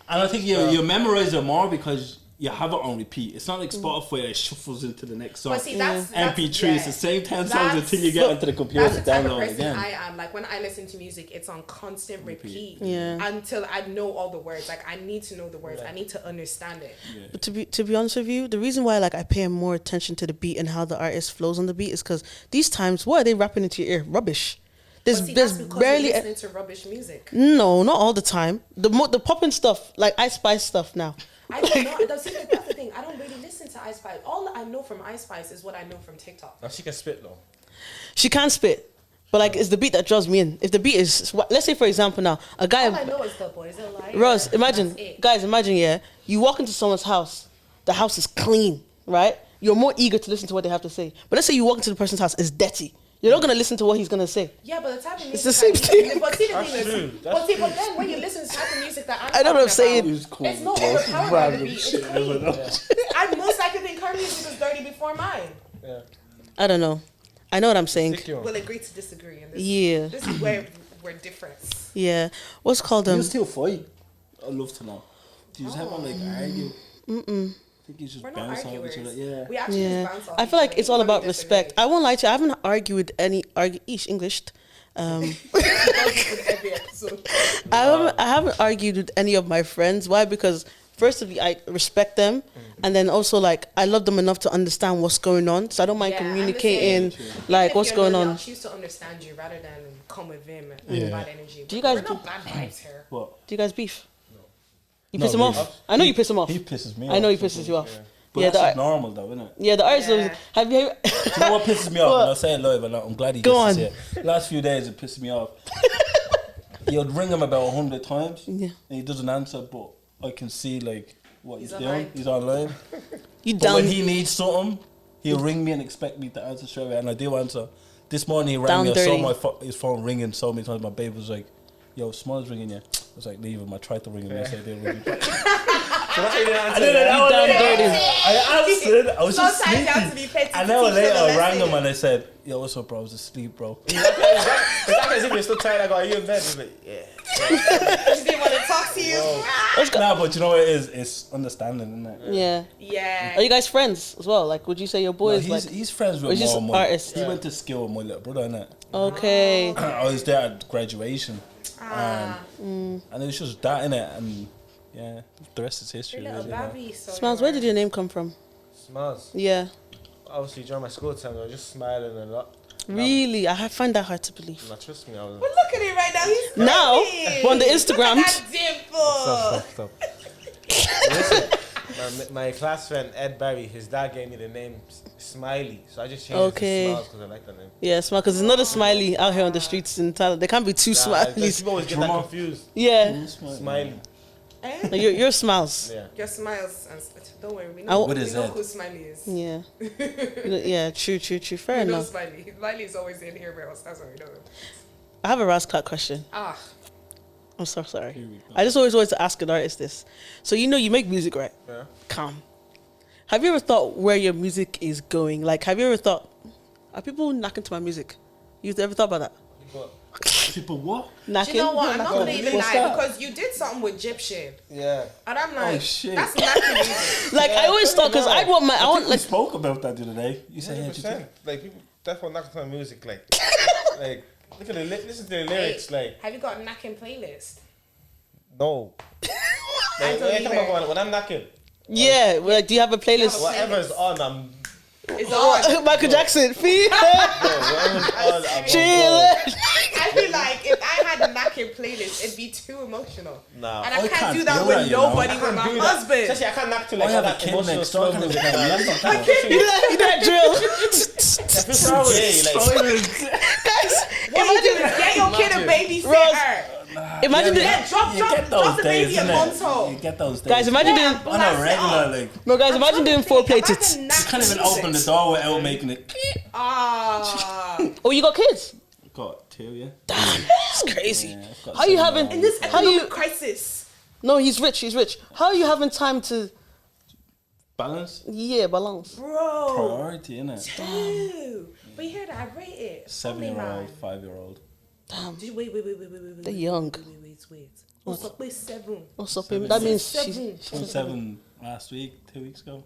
And I think you memorize it more because you have it on repeat. It's not like Spotify that shuffles into the next song. But see, that's MP3, yeah. it's the same 10 songs That's- until you get onto the computer That's to the type of download it person again. I am. Like when I listen to music, it's on constant repeat. Yeah. Until I know all the words. Like I need to know the words. I need to understand it. But to be honest with you, the reason why like I pay more attention to the beat and how the artist flows on the beat is because these times, what are they rapping into your ear? Rubbish. But see, There's that's because barely you're listening to rubbish music. no, not all the time. The popping stuff, like Ice Spice stuff now. I don't know. That's the thing. I don't really listen to Ice Spice. All I know from Ice Spice is what I know from TikTok. Now she can spit though. She can spit, but like it's the beat that draws me in. If the beat is, let's say for example now, a guy. All I know is the boys are like. Ross, imagine, That's it. guys, imagine, yeah, you walk into someone's house, the house is clean, right? You're more eager to listen to what they have to say. But let's say you walk into the person's house, it's dirty. You're not gonna listen to what he's gonna say. Yeah, but the type of music. It's the same thing. But see, the That's thing true. is, That's but then when you listen to the type of music that I know what I'm saying. It's not overpowered by the beat. It's clean. I most likely think her music is dirty before mine. Yeah. I don't know. I know what I'm saying. Sick, yo. We'll agree to disagree. And this, Yeah. This is where we're different. Yeah. What's called Do you still fight? I'd love to know. Do you just have one like argue? I think you just We're not bounce off arguers. each other. Yeah. We actually Yeah. just bounce off I feel each like other. it's all We about don't respect. disagree. I won't lie to you. I haven't argued with any English. Every episode. I haven't argued with any of my friends. Why? Because firstly, I respect them, and then also like I love them enough to understand what's going on. So I don't mind Yeah, I'm the communicating, same. like If what's you're going lonely, on. I'll choose to understand you rather than come with him and bad energy. Do you guys We're not bad vibes here. What? Do you guys beef? You No, piss him we- off. I know you piss him off. He pisses me off. I know he pisses you off. But Yeah, that's just the, normal though, isn't it? yeah, the artist. Yeah. Have you? Do you know what pisses me off? What? And I'll say it live, and I'm glad he Go gets to on. see it. Last few days, it pissed me off. You'd ring him about 100 times, Yeah. and he doesn't answer, but I can see like what he's doing. online. He's online. You But down? when he needs something, he'll ring me and expect me to answer straight away, and I do answer. This morning he rang Down me, I saw dirty. his phone ringing so many times. My babe was like, "Yo, Smilez ringing you." I was like, "Leave him." I tried to ring him yesterday, didn't ring me back. So that's why you didn't answer. I didn't know down that. dirty. I answered. I was just Sometimes you have to sleepy. be petty An to hour teach later, them a I rang lesson. him and I said, "Yo, what's up, bro? I was asleep, bro." It's like as if you're still tired. I got you in bed. It's like, yeah. Just didn't want to talk to you. Nah, but you know what it is? It's understanding, isn't it? Yeah. Yeah. Are you guys friends as well? Like, would you say your No, boys he's, like? he's friends or with he's just more and more. artist? He went to school with my little brother, innit? Okay. I was there at graduation. And it was just that, innit? And yeah, the rest is history. Your little Really, baby. So Smells. Where did your name come from? Smiles. Yeah. Obviously, during my school time, I was just smiling a lot. Really, find that hard to believe. Now, trust me, I was. But look at it right now. He's Now, funny. on the Look Instagrams. at that dimple. Stop. Listen, my class friend Ed Barry, his dad gave me the name Smiley, so I just changed Okay. it to Smiles because I like the name. Yeah, smile, because there's not a smiley out here on the streets in Thailand. There can't be two Nah, smileys. people always get that confused. Yeah. Smiley. No, you're Smilez. Yeah. Your Smiles. And don't worry, we I- know, What we is know that? who Smiley is. Yeah. Yeah, true. Fair We know enough. Smiley. Smiley is always in here, but that's what we know. I have a Rascat question. Ah, I'm so sorry. Here we go. I just always wanted to ask an artist this. So you make music, right? Yeah. Calm. Have you ever thought where your music is going? Like, have you ever thought, are people knocking to my music? You've ever thought about that? People what? Knocking? do you know what? I'm not gonna even What's lie that? because you did something with Egyptian, Yeah. and I'm like, shit. that's knacking music. Like, I always thought, because I want We like, spoke about that the other day. You said, yeah, 100%. Like people definitely not on music. Like, like look at listen to the lyrics. Like, Have you got a knacking playlist? no. I Like, don't when, either. when I'm knocking, yeah, like, do you have a playlist? whatever's on, I'm. It's on. Michael Jackson, feet. Whatever's on, I'm Chill. I feel like if I had a knacking playlist, it'd be too emotional. Nah. And I I can't can't do that do with that, you know. nobody, I with can't my do that. husband. Especially I can't knock to I like have a that kid emotional next door. slow I can't music. even Like, listen to that. You know that drill. It's so gay. Like, What you do is get your kid a babysitter. Imagine Yeah, drop the baby at innit? mom's home. You get those days. guys, imagine Yeah, doing, on blast a it regular, up. like, no, guys, imagine doing foreplay to. you can't even open the door without making it. Ah. Oh, you got kids? Got two, yeah. It's crazy. Yeah, I've got How you some, having? In this How you? economic crisis. No, he's rich. How are you having time to? balance? Yeah, balance. Bro. Priority, innit? Dude. But you hear that? I rate it. 7-year-old, 5-year-old. Damn. Wait. They're young. Wait. What's up with 7? What's up? That means she's 7. She was 7 last week, 2 weeks ago.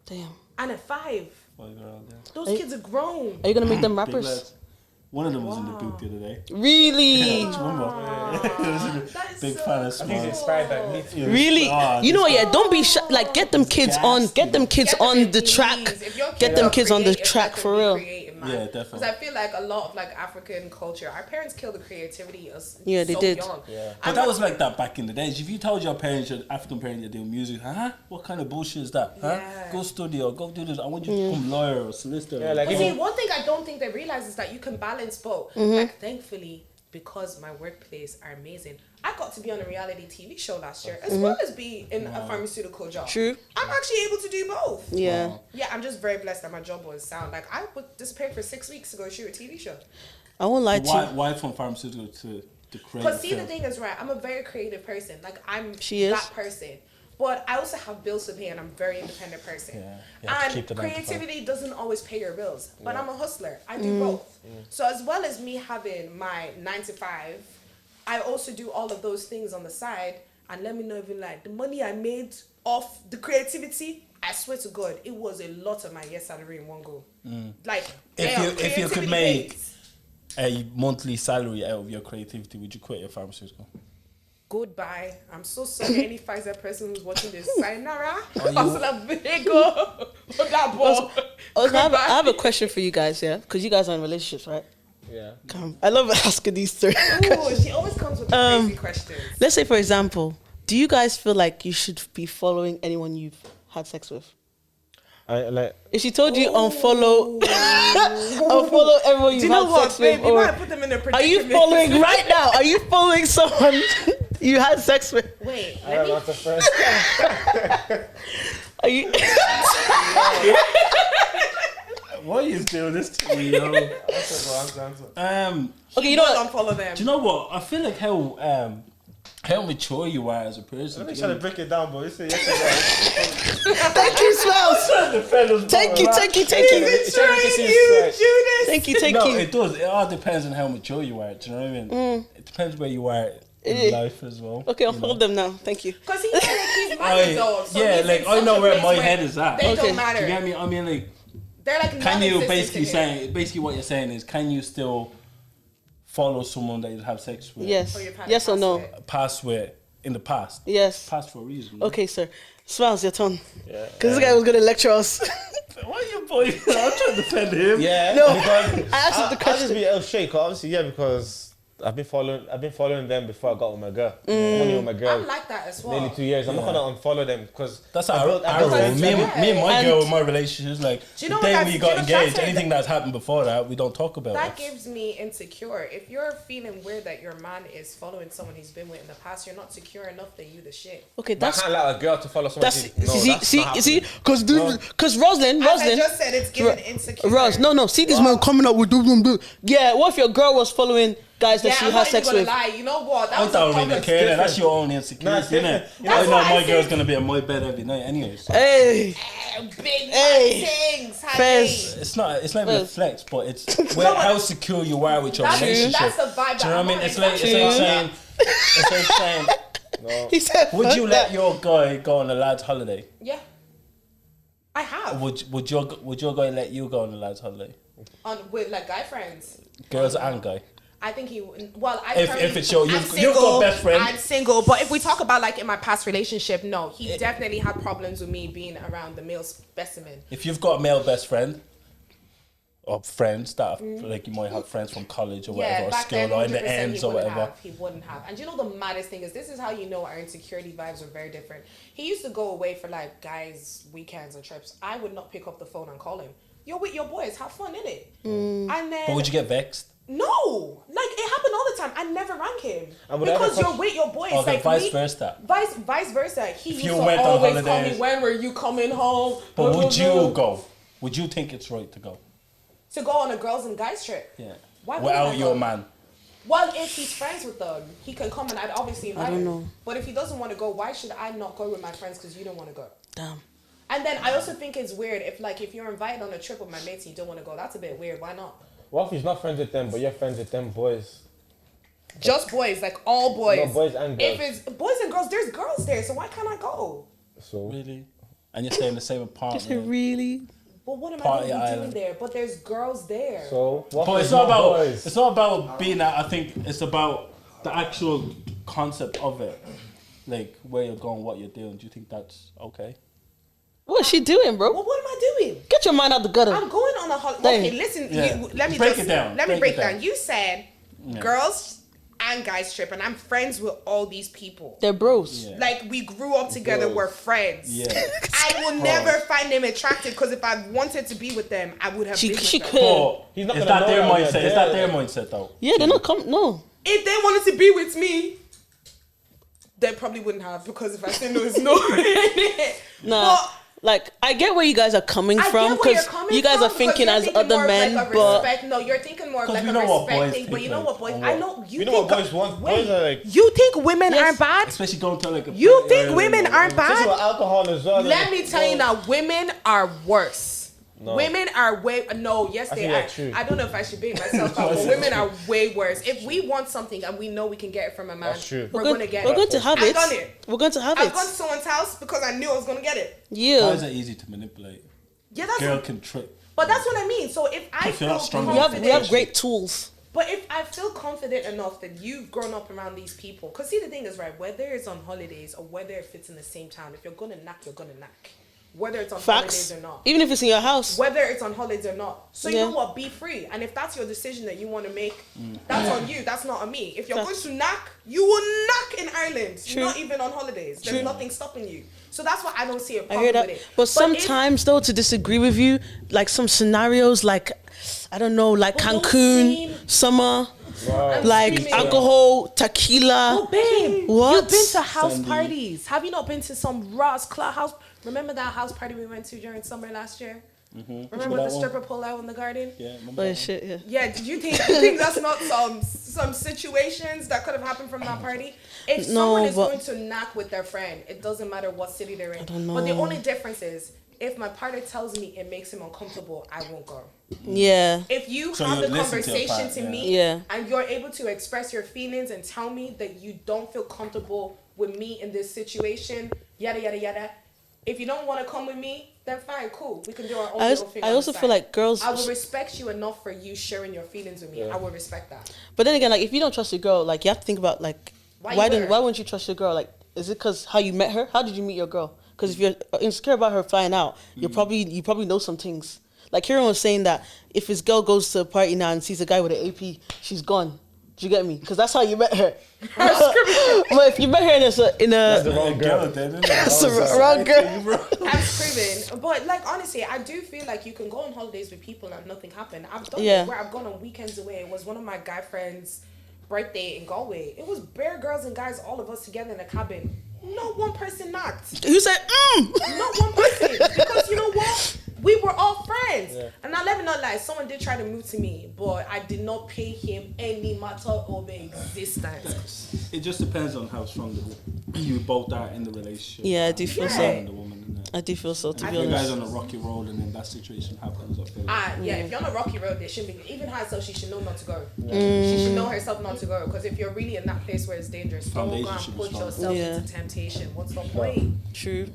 damn. And a 5. 5-year-old, yeah. Those kids are grown. Are you gonna make them Big rappers? lads. One of them was in the boot the other day. Really? That is Big so fan of he's Smilez. inspired by me too. Really? Ah, You know what? this Yeah, don't be shy. Like, get them kids on. Get them kids Get them on in, the please. track. If your Get them are kids on the creative, track let for them be real. creative, man. Yeah, Because definitely. I feel like a lot of like African culture, our parents killed the creativity us Yeah, they so did. young. Yeah. But that was like that back in the days. If you told your parents, your African parents, you're doing music, what kind of bullshit is that? Yeah. Go studio, go do this. I want you to become lawyer or solicitor. Yeah, like But even see, one thing I don't think they realize is that you can balance both. Mm-hmm. Like, thankfully, because my workplace are amazing, I got to be on a reality TV show last year, as well as be in a pharmaceutical job. Mm-hmm. True. I'm actually able to do both. Yeah. Yeah, I'm just very blessed that my job was sound. Like, I was disappeared for 6 weeks to go shoot a TV show. I won't lie to Why, you. why from pharmaceutical to creative? But see, the field? thing is, right, I'm a very creative person. Like, I'm She is. that person. But I also have bills to pay, and I'm a very independent person. Yeah, you have to keep And the 9 to 5. creativity doesn't always pay your bills. But I'm a hustler. I do both. So as well as me having my 9 to 5, I also do all of those things on the side. And let me know, even like the money I made off the creativity, I swear to God, it was a lot of my year salary in one go. Like, If you could creativity make pays. a monthly salary out of your creativity, would you quit your pharmaceutical? Goodbye. I'm so sorry. Any Pfizer person who's watching this, sayonara. you- Hasta luego. Odabo. I have a question for you guys, yeah? Because you guys are in relationships, right? yeah. I love asking these three. Ooh, she always comes with the crazy questions. Let's say, for example, do you guys feel like you should be following anyone you've had sex with? I like. If she told you unfollow, unfollow everyone you've Do you know had what, sex babe? with, You or might put them in a are predicament. you following right now? Are you following someone you had sex with? Wait, I let don't me. know the first. Are you? Why are you doing this to me, yo? Okay, you know Don't what? unfollow them. Do you know what? I feel like how mature you are as a person. Let me try to break it down, boy. You say yes or no. Thank you, Smells. Thank you. Thank you, Judas. Thank No, you. it does. It all depends on how mature you are. Do you know what I mean? It depends where you are in life as well. Okay, I'll you follow know? them now. Thank you. Because he's married though. So yeah, he's like in I such know a where place my head is at. They Okay. don't Do matter. you get me? I mean, like, They're like can you non-existent basically to him. say basically what you're saying is, can you still follow someone that you have sex with? Yes. Oh, you've had Yes a or no? password. Past with in the past. Yes. Past for a reason. Okay, sir. Smells your turn. Yeah. Because this guy was going to lecture us. Why are you boy? I'm trying to defend him. Yeah. No, because I asked him the I'll just question. be straight. Obviously, yeah, because I've been following them before I got with my girl. I'm only with my girl. I'm like that as well. Nearly 2 years. I'm not gonna unfollow them because That's how I roll. Me and my girl with my relationship is like Do you know the what day that's- we do you got know engaged. that's Anything that's happened before that, we don't talk about. That gives me insecure. If you're feeling weird that your man is following someone he's been with in the past, you're not secure enough that you the shit. Okay, I that's can't allow a girl to follow someone. see, because Roslyn, As I just said, it's giving insecure. Ros, no, see this man coming up with do. Yeah, what if your girl was following guys that Yeah, she I'm has not even sex gonna with? lie. You know what? That I was a don't really public care. difference. That's your own insecurity, Nah, innit? That's I why know I my said- girl's gonna be in my bed every night, anyways. Hey, Big Hey. things. Fez. It's not even a Fez. flex, but it's how secure you are with your relationship. That's the vibe. Do you know what I mean? It's like saying, he said, would you fuck let that. your guy go on a lad's holiday? Yeah, I have. Would your guy let you go on a lad's holiday? With like guy friends. Girls and guy. I think he. Well, If it's your, I'm you've got best friend. I'm single, but if we talk about like in my past relationship, no, he definitely had problems with me being around the male specimen. If you've got a male best friend or friends that like you might have friends from college or whatever, or back school then, or in 100% the ends he or wouldn't whatever. have. He wouldn't have. And you know the maddest thing is, this is how you know our insecurity vibes are very different. He used to go away for like guys' weekends and trips. I would not pick up the phone and call him. You're with your boys, have fun, innit? And then. But would you get vexed? No, like it happened all the time. I never rang him And would I because ever you're with your boys. Or like vice me- versa? Vice versa. He used you to went on always call me. holidays- When were you coming home? But would you go? Would you think it's right to go? to go on a girls and guys trip? Yeah. Why wouldn't I Without go? your man. Well, if he's friends with them, he can come and I'd obviously invite don't him. know. But if he doesn't want to go, why should I not go with my friends because you don't want to go? Damn. And then I also think it's weird if you're invited on a trip with my mates and you don't want to go. That's a bit weird. Why not? What if he's not friends with them, but you're friends with them boys? Just boys, like all boys. No, boys and girls. If it's boys and girls, there's girls there, so why can't I go? So Really? And you're staying in the same apartment. Really? But what am Party I going to be doing island. there? But there's girls there. So what? But if it's not no about boys? it's not about being that. I think it's about the actual concept of it, like where you're going, what you're doing. Do you think that's okay? What's she doing, bro? Well, what am I doing? Get your mind out the gutter. I'm going on a holiday. Damn. Okay, listen. Yeah. Let me Break just it down. Let me Break break it down. down. You said girls and guys trip, and I'm friends with all these people. They're bros. Yeah. Like we grew up together, Bros. we're friends. Yeah. I will never find them attractive because if I wanted to be with them, I would have been with She them. could. But He's not is gonna that know their that mindset? you're Is that there. their mindset though? Yeah, they're not no. If they wanted to be with me, they probably wouldn't have because if I said no, it's no. Nah. But Like, I get where you guys are coming I from get where you're because coming you guys from, are thinking because as you're thinking other more of men, like a but respect. No, you're thinking more of 'Cause like we a know what respect boys thing. But think, you know like, what, boys? and I what- know you You know think. what boys want? Wait, Boys are like. you think women Yes. aren't bad? Especially going to like a You party think island women or aren't whatever. Especially with bad? alcohol as well. Let like, me tell you now, women are worse. No. Women are way no, yes I they think are. that's true. I don't know if I should be myself, but women are way worse. If we want something and we know we can get it from a man, That's true. we're gonna get we're it. going to have I've it. done it. We're going to have I've it. gone to someone's house because I knew I was gonna get it. Yeah. Guys are easy to manipulate. Yeah, that's Girl what, can trick. but that's what I mean. So if I If you're feel not strong We have confident, great tools. but if I feel confident enough that you've grown up around these people, because see the thing is right, whether it's on holidays or whether if it's in the same town, if you're gonna knock, you're gonna knock. Whether it's on Facts. holidays or not. Even if it's in your house. Whether it's on holidays or not. So you Yeah. know what? Be free. And if that's your decision that you want to make, that's on you. That's not on me. If you're going to knock, you will knock in Ireland. True. Not even on holidays. There's nothing stopping you. So that's why I don't see a I problem hear that. with it. But if- sometimes, though, to disagree with you, like some scenarios, like, I don't know, like But those Cancun, same- summer, Wow. like screaming. alcohol, tequila. Oh, babe, What? you've been to house Sandy. parties. Have you not been to some Ross Club house? Remember that house party we went to during summer last year? Remember That the one? stripper pull out in the garden? Yeah, remember Oh, that shit, yeah. Yeah, did you think that's not some situations that could have happened from that party? If No, someone is but- going to knock with their friend, it doesn't matter what city they're in. don't But the know. only difference is if my partner tells me it makes him uncomfortable, I won't go. Yeah. If you So have you the listen to your conversation partner, to yeah. me Yeah. and you're able to express your feelings and tell me that you don't feel comfortable with me in this situation, yada yada yada. If you don't want to come with me, then fine, cool. We can do our own little thing. I on the also feel side. like girls. I will respect you enough for you sharing your feelings with me. I will respect that. But then again, like, if you don't trust your girl, like, you have to think about, like, Why you why with her? wouldn't you trust your girl? Like, is it because how you met her? How did you meet your girl? Because if you're insecure about her flying out, you probably know some things. Like Kieran was saying that if his girl goes to a party now and sees a guy with an AP, she's gone. Do you get me? Because that's how you met her. But if you met her in That's the a wrong girl. that's the wrong girl. I'm screaming. But like honestly, I do feel like you can go on holidays with people and nothing happened. I've done it where I've gone on weekends away. It was one of my guy friends' birthday in Galway. It was bare girls and guys, all of us together in a cabin. Not one person knocked. You said, Not one person. Because you know what? We were all friends. Yeah. And now let me not lie, someone did try to move to me, but I did not pay him any matter of existence. It just depends on how strong you both are in the relationship. Yeah, I do feel so. And the woman, innit? I do feel so, to If be you guys honest. on a rocky road and then that situation happens, I feel like Yeah, if you're on a rocky road, there shouldn't be. Even herself, she should know not to go. She should know herself not to go. Because if you're really in that place where it's dangerous, don't go Foundation and should be put strong. yourself Yeah. into temptation. What's the point? True.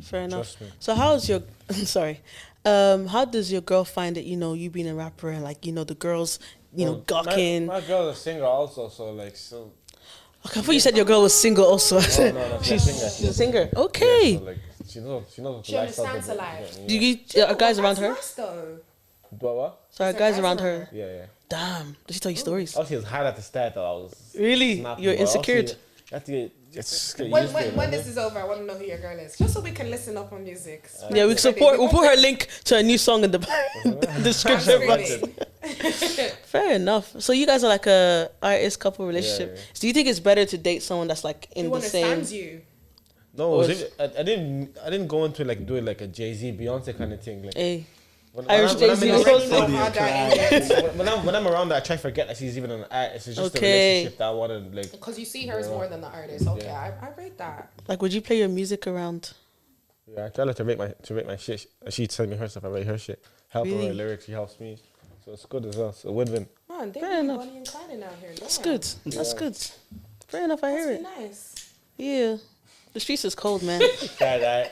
Fair enough. Trust me. So how's your sorry? How does your girl find it, you being a rapper and like, the girls, gawking? My girl's a singer also, so like so. Okay, I thought you said your girl was single also. No, she's a singer. She's a singer. Okay. Yeah, so like she knows what She the lifestyle understands her is. life. Do you are guys around her? That's nice, though. But what? So are Is there guys guys around around her? her? Yeah. Damn. Does she tell you stories? Obviously, it was hard at the start though. I was Really? snapping, You're but insecure? obviously, you have to get just get When, used to it. when this is over, I want to know who your girl is. Just so we can listen up on music. Yeah, we support. We'll put her link to a new song in the description box. Screaming. Fair enough. So you guys are like a artist couple relationship. Yeah. So do you think it's better to date someone that's like in Who the same? understands you? No, it was I didn't go into like doing like a Jay-Z, Beyonce kind of thing. Like Hey, when Irish I'm in Jay-Z a was Already also- know how that is. when I'm around her, I try to forget that she's even an artist. It's just a Okay. relationship that I wanted. Like, Because you see her as more than the artist. Okay, Yeah. I rate that. like, would you play your music around? yeah, I try her to rate my shit. She sends me her stuff. I rate her shit. Help her Really? write lyrics. She helps me. So it's good as well. So win-win. Man, they Fair really enough. Bonnie and Clyde out here. That's Damn. good. That's good. Fair enough. I hear That's it. nice. Yeah, the streets is cold, man. Side-eye.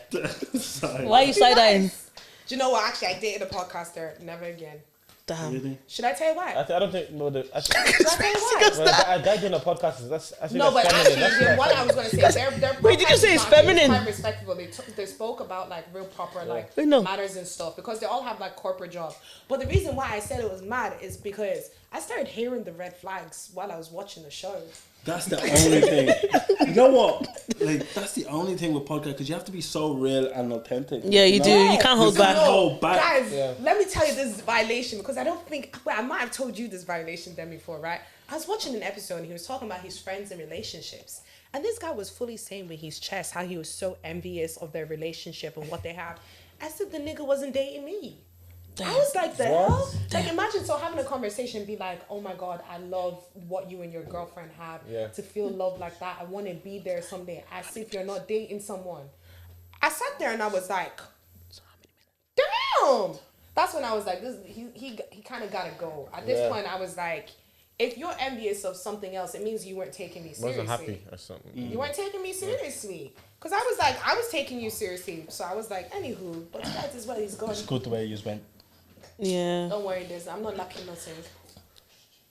Why are you side eyeing? Do you know what? Actually, I dated a podcaster. Never again. Damn. really. Should I tell you why? I don't think no. Should I tell you why? When a guy doing a podcast, that's I think No, but that's feminine. actually, That's the one I was going to say, their Wait, did you podcast say is it's actually feminine? Quite respectable. They spoke about like real proper like Wait, no. matters and stuff because they all have like corporate jobs. But the reason why I said it was mad is because I started hearing the red flags while I was watching the show. That's the only thing. You know what? Like that's the only thing with podcast because you have to be so real and authentic. Yeah, you do. You can't hold You back. can't hold back. Guys, Yeah. let me tell you this violation because I don't think I might have told you this violation then before, right? I was watching an episode and he was talking about his friends and relationships. And this guy was fully saying with his chest how he was so envious of their relationship and what they have. I said the nigga wasn't dating me. I was like, the hell? Like, imagine having a conversation and be like, oh my God, I love what you and your girlfriend have. Yeah. To feel love like that. I want to be there someday as if you're not dating someone. I sat there and I was like, damn. That's when I was like, he kind of got to go. At this point, I was like, if you're envious of something else, it means you weren't taking me seriously. wasn't happy or something. You weren't taking me seriously. Because I was like, I was taking you seriously. So I was like, anywho, but that is where he's going. It's good the way you just went. Yeah. Don't worry, I'm not lacking nothing.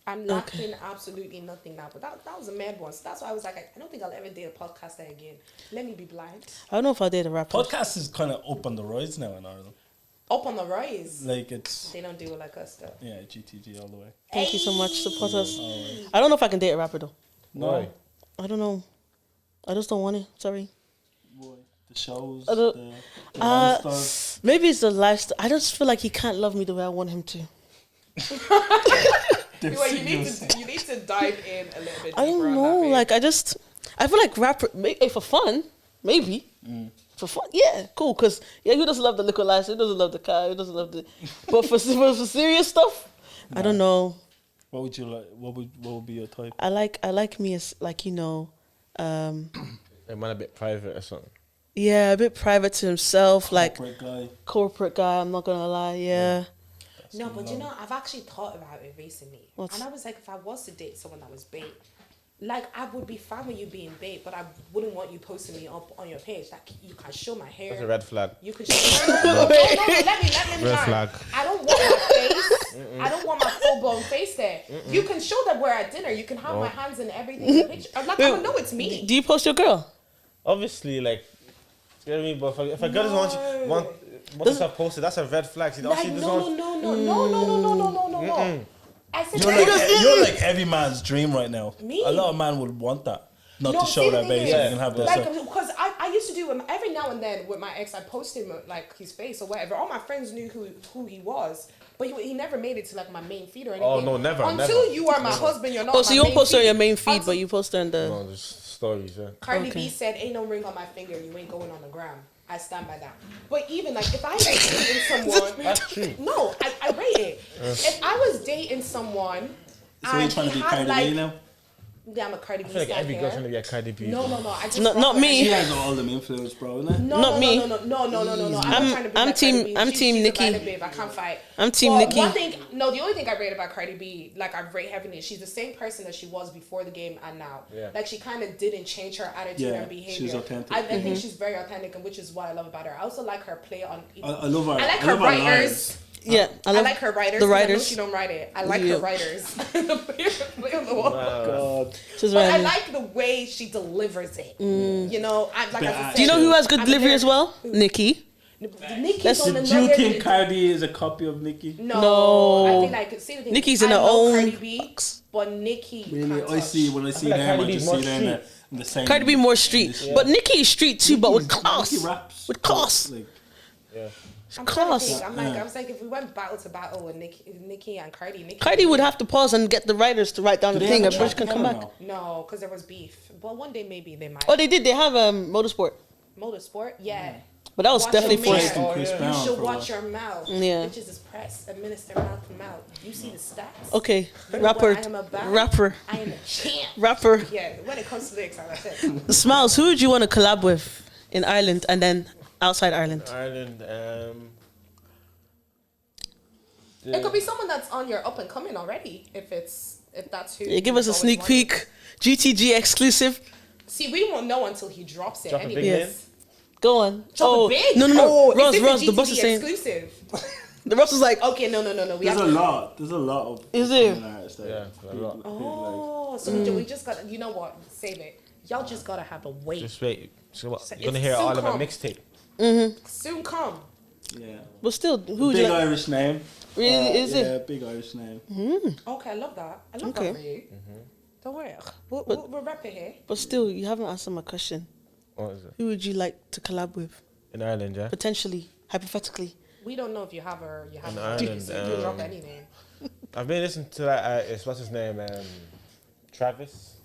I'm lacking absolutely nothing now. But that was a mad one. So that's why I was like, I don't think I'll ever date a podcaster again. Let me be blind. I don't know if I did a rapper. Podcast is kind of up on the rise now in Ireland. Up on the rise. Like it's They don't do it like us though. yeah, GTG all the way. Thank you so much. Support us. I don't know if I can date a rapper though. Why? I don't know. I just don't want it. Sorry. Boy, the shows, I don't- the lifestyle. Maybe it's the lifestyle. I just feel like he can't love me the way I want him to. You need to dive in a little bit. I don't know. Like I feel like rapper for fun, maybe. For fun, yeah, cool. Cause who doesn't love the liquor license? Who doesn't love the car? Who doesn't love the? But for serious stuff, I don't know. What would you like? What would be your type? I like me as like It might a bit private or something. yeah, a bit private to himself, like Corporate guy. I'm not gonna lie, yeah. No, but you know, I've actually thought about it recently. What? And I was like, if I was to date someone that was bait, like I would be fine with you being bait, but I wouldn't want you posting me up on your page. Like you can show my hair. That's a red flag. You can show no, let me Red learn. flag. I don't want my face. I don't want my full blown face there. You can show that we're at dinner. You can have my hands and everything in the picture. I'm like, I don't know it's me. Do you post your girl? Obviously, like, you know what I mean? But if a girl doesn't want herself posted, that's a red flag. See, Like, obviously, no. I said You're like every man's dream right now. Me? A lot of men would want that. Not No, to show see, the their thing base, is, so they can have this. like, because I used to do it every now and then with my ex. I post him like his face or whatever. All my friends knew who he was, but he never made it to like my main feed or anything. Oh, no, never, Until never. you are my husband, you're not. Oh, my so you don't main post on feed. your main feed, Until but you post on the. No, just stories, yeah. Cardi Okay. B said, "Ain't no ring on my finger. You ain't going on the gram." I stand by that. But even like if I was dating someone, That's true. no, I rate it. If I was dating someone, So you're and trying to he be had Cardi like, B now? yeah, I'm a Cardi B I feel like stan every here. girl's trying to be a Cardi B. No. I just Not rock her me. She energy. has all them influence, bro, isn't it? No, Not me. No. I'm not trying to be I'm like team- Cardi B. I'm team She's Nicki. A violent babe. I can't fight. I'm team But Nicki. One thing, the only thing I rate about Cardi B, like I rate heavily, she's the same person that she was before the game and now. Yeah. Like she kind of didn't change her attitude Yeah, and behavior. she's authentic. I think she's very authentic, and which is what I love about her. I also like her play on. I love her. I like I her love her writers. lines. Yeah, I like her writers. The 'cause I know writers. she don't write it. I like Yeah. her writers. Play on the wall. God. She's But I right. like the way she delivers it. You know, I like. As I Do Do you know said, who has good I'm delivery very- as well? Nicki. Nicki's That's- on Do another. you think Cardi is a copy of Nicki? No, I think like see the thing. Nicki's in I her love own Cardi B, but Nicki. Really? Can't I see, touch. when I see like them, Cardi I B just is more see them in the same. Cardi B more street, but Nicki is street too, but with Nicki class. raps. With class. Like, Yeah. I'm trying to Class. think. I was like, if we went battle to battle with Nicki and Cardi, Cardi would have to pause and get the writers to write down do the they thing, have and a Bush track can come together back. now? No, because there was beef. But one day maybe they might. Oh, they did. They have Motorsport, Motorsport, yeah. but that was Watch definitely your forced. mouth. Drake and Chris You Brown should for a watch while. your mouth. Yeah. Bitches is press. Administer mouth to mouth. You see the stats. Okay, You know rapper, what I am about? rapper, I am a champ. rapper. Yeah, when it comes to lyrics, like I said. Smilez, who would you want to collab with in Ireland and then outside Ireland? Ireland, It could be someone that's on your up and coming already. If that's who. Yeah, give us a you've sneak always wanted. peek. GTG exclusive. See, we won't know until he drops it. Drop a big anyways. name? Go on. Drop oh it big. no. Oh, Ross, is Ross, it the boss is saying. exclusive. The Ross is like, Okay, no. We There's have a to. lot. There's a lot of. Is there? artists that Yeah, a lot. Oh, so we just got. You know what? Save it. Y'all just gotta have a wait. Just wait. So what? So You're gonna it's hear soon all of my come. mixtape. Soon come. Yeah. but still, who would you Big like? Irish name. Really, is yeah, it? big Irish name. Okay, I love that. I love Okay. that for you. Don't worry. We'll wrap it here. But still, you haven't answered my question. What is it? Who would you like to collab with? In Ireland, yeah. Potentially, hypothetically. We don't know if you have or you haven't. In Ireland, So you can drop any name. I've been listening to that artist. What's his name? Travis.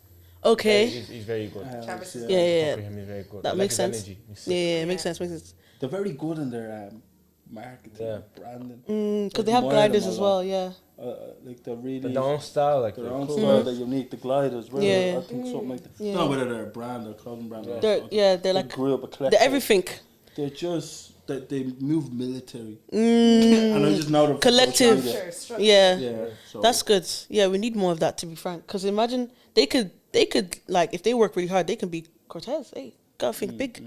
Okay. He's very good. Travis is Yeah, yeah, Fuck with him, he's very good. I That like makes his sense. energy. He's Yeah, sick. yeah, makes sense, makes sense. They're very good in their marketing, Yeah. branding. Because they have Admire them gliders a as lot. well, yeah. Like they're really But their own style, like their they're own cool. style, they're unique. The gliders, really. Yeah. I think something like that. Yeah. I don't know whether they're a brand or clothing brand. or They're, something. yeah, they're like, grew up eclectic. they're everything. They're just they move military, and I just know them from Collective. social media. structure. Yeah. Yeah, so That's good. Yeah, we need more of that, to be frank. Because imagine, they could, like, if they work really hard, they can be Cortez. Hey, gotta think big.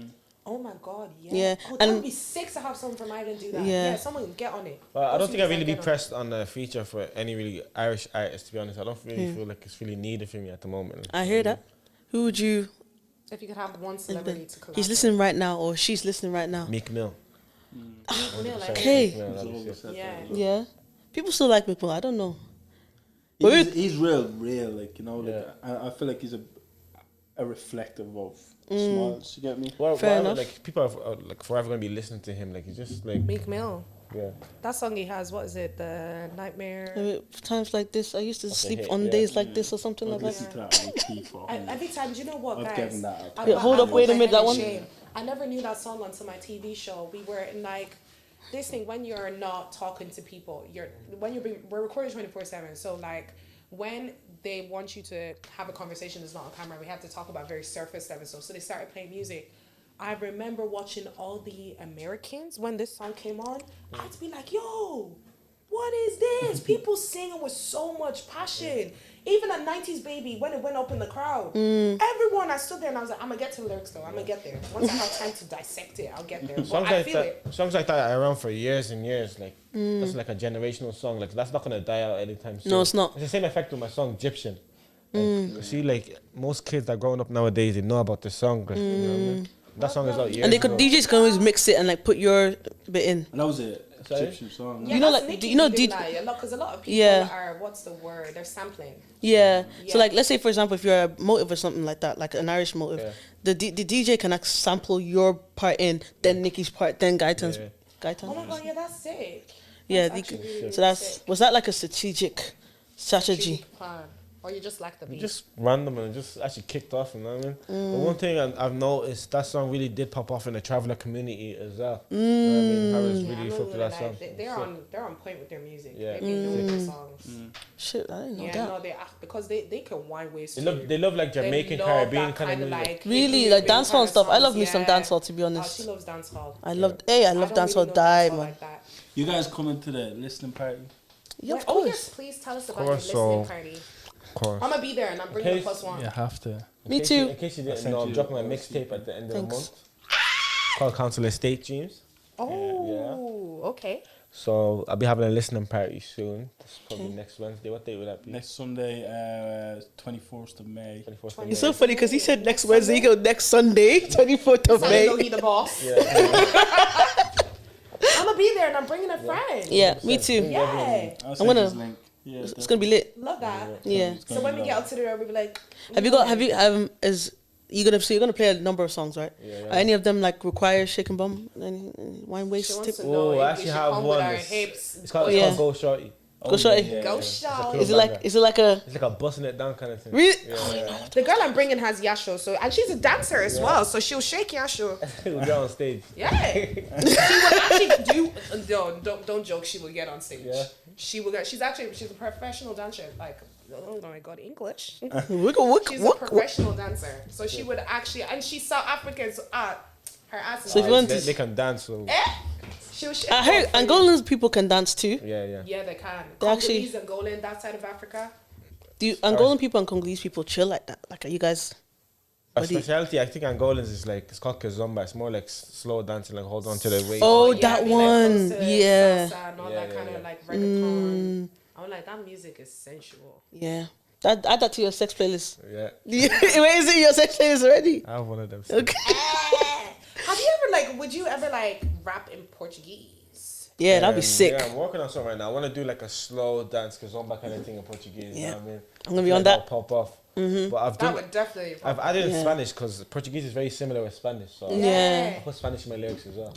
Oh my god, yeah. Yeah, Oh, that and- would be sick to have someone from Ireland do that. Yeah. Yeah, someone get on it. But I don't think I'd really be Get on it. pressed on the feature for any really Irish artist, to be honest. I don't really feel like it's really needed for me at the moment. I hear that. Who would you... If you could have one celebrity to collab. He's listening right now, or she's listening right now. Meek Mill. with. Meek Mill, like, Okay. Meek Mill, He's that'd be always sick. said Yeah. that. Yeah. People still like Mick Mill. I don't know. But He's real, like, you know. Like, Yeah. I feel like he's a reflective of Smiles. You get me? Well, Fair well, enough. like people are like forever gonna be listening to him. Like he's just like Meek Mill. yeah. That song he has, what is it? The Nightmare. Times like this, I used to sleep hit, on yeah. days like this or something I've like that. listened to that on repeat for Every time, do you know what, I've guys? given that up. Yeah, hold up, wait a minute, that one? Shame. I never knew that song until my TV show. We were in like this thing when you're not talking to people. We're recording 24/7. So like when they want you to have a conversation that's not on camera, we have to talk about very surface level stuff. So they started playing music. I remember watching all the Americans when this song came on. I had to be like, yo, what is this? People singing with so much passion. Even at 90s Baby, when it went up in the crowd, everyone, I stood there and I was like, I'm going to get to the lyrics though. I'm going to get there. Once I have time to dissect it, I'll get there. But Songs I like feel it. that. Songs like that are around for years and years. Like that's like a generational song. Like that's not gonna die out anytime soon. No, it's not. It's the same effect with my song Egyptian. Like, see, like most kids that are growing up nowadays, they know about this song. Like, you know what I mean? That song is out years And they could ago. DJs can always mix it and like put your bit in. And that was a Sorry? Egyptian song. Yeah, You know, that's like, Nicki do you know doing D- that, a lot, because a lot of people Yeah. are, what's the word? They're sampling. Yeah. So Yeah. like, let's say for example, if you're a motive or something like that, like an Irish motive, Yeah. the DJ can like sample your part in, then Nicki's part, then Gaitan's. Yeah. Gaitan. Oh my god, yeah, that's sick. Yeah. That's actually really, So really that's sick. was that like a strategic strategy? Strategic plan. Or you just like the beat. Just random and just actually kicked off, you know what I mean? But one thing I've noticed, that song really did pop off in the traveller community as well. You know what I mean? Harris Yeah, really I'm not fucked with gonna that lie. song. They're on point with their music. Yeah. They've been doing their songs. Shit, I didn't know Yeah, that. no, because they can wine waste. They love like Jamaican, love Caribbean that kind of music. like Really, like Caribbean dancehall kind of stuff. I love songs, me some yeah. dancehall, to be Oh, honest. she loves dancehall. I love dancehall, die, man. Like that. You guys coming to the listening party? Yeah, of Oh course. yes, please tell us about Of your course, listening so- party. Of course. I'm gonna be there and I'm bringing Okay. a plus one. You have to. Me too. In case you didn't sent know, I'm you dropping my a mixtape at the end of the Thanks. month. Called Council Estate Dreams. Oh, okay. So I'll be having a listening party soon. This is probably next Wednesday. What day will that be? Next Sunday, 24th of May. 24th of It's May. so funny because he said next Wednesday, he go next Sunday, 24th of So you May. know he the boss. I'm gonna be there and I'm bringing a friend. Yeah, me too. Yeah. I'll I'm send gonna- his link. Yeah, It's gonna be lit. Love that. Yeah. So when we get up to there, we'll be like, You're gonna play a number of songs, right? Yeah, yeah. Are any of them like require shake and bum? Any wine she waist wants tip? to know Oh, if I we actually should have come one. with our It's hips. It's called, Yeah. Go Shorty. Go shorty. Go It's a shout. club Is it like a It's like a busting it down kind of thing. really? Yeah, The girl I'm bringing has Yasho, so and she's a dancer as well, so she'll shake Yasho. We'll get on stage. Yeah, she will actually do. No, don't joke. She will get on stage. Yeah. She will get. She's a professional dancer. Like, oh my god, English. Wiggle, She's a professional dancer, so she would actually, and she's South African. So her ass is. So if you want They to, can dance. So She'll shake. I heard off for you. Angolans people can dance too. yeah. Yeah, they can. They actually- Congolese, Angolan, that side of Africa. Do Angolan people and Congolese people chill like that? Like, are you guys? A What do you- speciality, I think Angolans is like, it's called kizomba. It's more like slow dancing, like hold on to the waist. Oh, Yeah, that be like one. close to Yeah. salsa and all Yeah, that yeah, kind yeah. of like reggaeton. I'm like, that music is sensual. Yeah. Add that to your sex playlist. Yeah. Where is it? Your sex playlist already? I have one of them. Okay. Have you ever like? Would you ever like rap in Portuguese? Yeah, that'd be sick. Yeah, I'm working on something right now. I want to do like a slow dance kizomba kind of thing in Portuguese. You Yeah. know what I mean? I'm gonna be I on feel that. like that'll pop off. But I've That done. would definitely. I've added in Yeah. Spanish because Portuguese is very similar with Spanish. So Yeah. I put Spanish in my lyrics as well.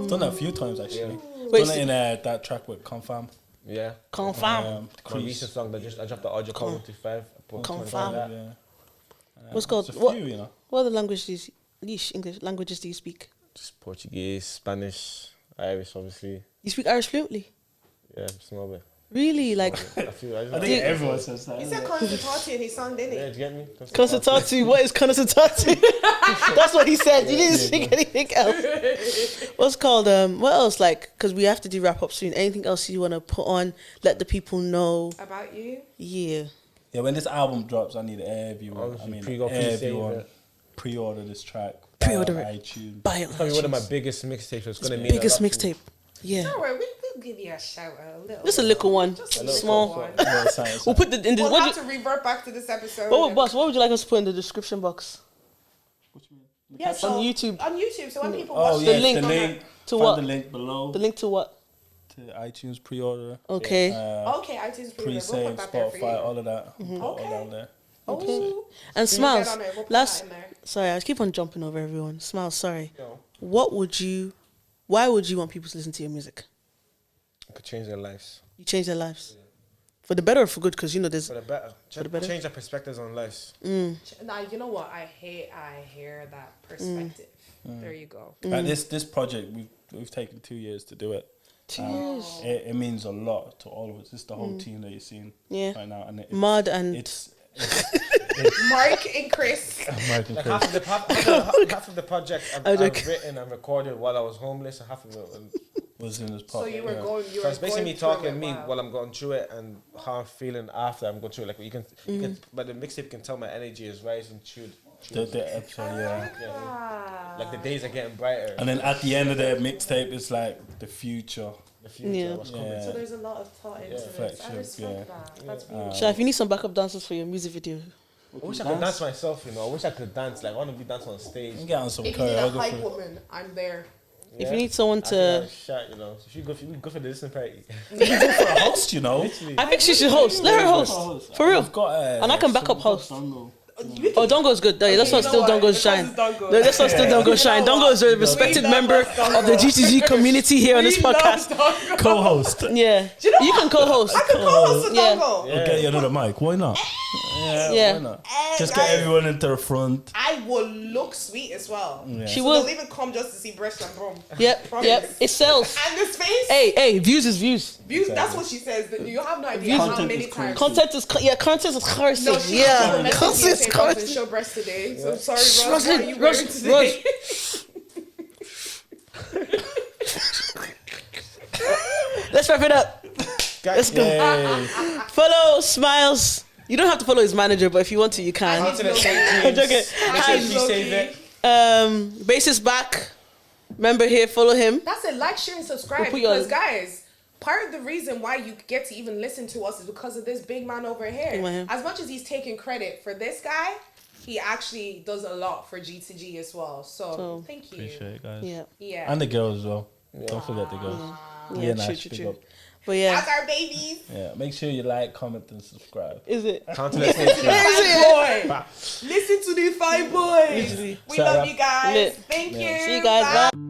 I've done that a few times actually. Wait, Done it in that track with Confam. Yeah. Confirm. My Crease. recent song that I dropped the audio call 125. I put Confirm. 25. Yeah. What's called It's a what? few, you know. What other languages? English languages do you speak? Just Portuguese, Spanish, Irish, obviously. You speak Irish fluently? Yeah, just a little bit. Really? Like I feel. I I just, think everyone says that. He isn't said it? Constantati and he sung, didn't yeah, he? do you get me? Consultati? What is Consultati? That's what he said. You didn't speak anything else. What's called what else? Like, because we have to do wrap up soon. Anything else you want to put on? Let the people know. About you? Yeah. Yeah, when this album drops, I need everyone. Obviously, I mean, pre-go, pre-save everyone it. pre-order this track. Pre-order buy on it. iTunes. Buy it. on Probably one of my iTunes. biggest mixtapes. It's gonna mean biggest a lot to me. mixtape. Yeah. Don't worry, we'll give you a shout out. A little. Just a little one. Just a Small. little one. Yeah, it's nice. We'll put the in the. We'll What, have to revert back to this episode. boss? What would you like us to put in the description box? Yeah, so on YouTube. On YouTube, so when people Oh watch yeah, The link. the link. To Find what? the link below The link to what? to iTunes pre-order. Okay. Okay, iTunes Premium. We'll Pre-save, put that there for Spotify, you. all of that. Put all Okay. down there. Oh, And get Smiles. on it. We'll put Last. that in there. Sorry, I keep on jumping over everyone. Smiles. Sorry. Yo, What would you? Why would you want people to listen to your music? it could change their lives You change their lives for the better or for good? Because you know there's. for the better. the better? Change their perspectives on life. Now you know what I hear that perspective. There you go. Like this project, we've taken 2 years to do it. 2 years. It means a lot to all of us. It's the whole team that you're seeing Yeah. right now, and Mud and it's Mark and Chris. American Like Chris. half of the project I'm I've joking. written and recorded while I was homeless, and half of it. was in this So project. you were yeah. going. You So were it's basically me going through talking it, me wow. while I'm going through it and how I'm feeling after I'm going through it. Like you can, but the mixtape can tell my energy is rising through. The episode, yeah. Ah. Like the days are getting brighter. And then at the end of the mixtape, it's like the future. The future, Yeah. what's coming. Yeah. So there's a lot of thought into this. I Flagship, respect yeah. that. That's beautiful. Sha, if you need some backup dancers for your music video, I wish I could dance myself. I wish I could dance. Like I want to be dancing on You stage. can get on some If you need a hype choreography. woman, I'm there. If you need someone to, Shot, you know. So she go for the listening party. You go for a host, you know. Literally. I think she should host. Let her host. For real. I've got, And I can back up host. Dongo. Oh, Dongo's good. Yeah, that's why you know still what? Dongo's Because shine. it's Dongo. No, that's why still Dongo's shine. Dongo is a respected member of the GTG community here on this podcast. Co-host. Yeah, Do you know you what? can co-host. I can co-host with Yeah. Dongo. We'll get you another mic. Why not? Yeah. Why not? Just get everyone into the front. I will look sweet as well. Yeah. She So will. they'll even come just to see breast and brum. Yep, Promise. yep. It sells. And this face. Hey, views is views. Views, that's what she says. That you have no idea Content how is many crazy. times. Content is content is currency. No, she Yeah, messaged content me is and said, "Rose, currency. show breast today." So sorry, Rose. What are you wearing Rose, today? Let's wrap it up. Let's go. Yay. Follow Smilez. You don't have to follow his manager, but if you want to, you can. I need to know. I'm joking. Make sure you save it. Bassist back. Member here, follow him. That's it. Like, share, and subscribe. We'll put you Because on- guys, part of the reason why you get to even listen to us is because of this big man over here. Big man. As much as he's taking credit for this guy, he actually does a lot for GTG as well. So thank you. Appreciate it, guys. Yeah. Yeah. And the girls as well. Don't forget the girls. Yeah, Nash, true, big true. up. But yeah, That's our babies. Yeah, make sure you like, comment, and subscribe. is it? Count to the stage. Fine boy. Listen to the fine boys. Literally. We Shout love out. you guys. Lit. Thank you. See you guys. Bye. Bye.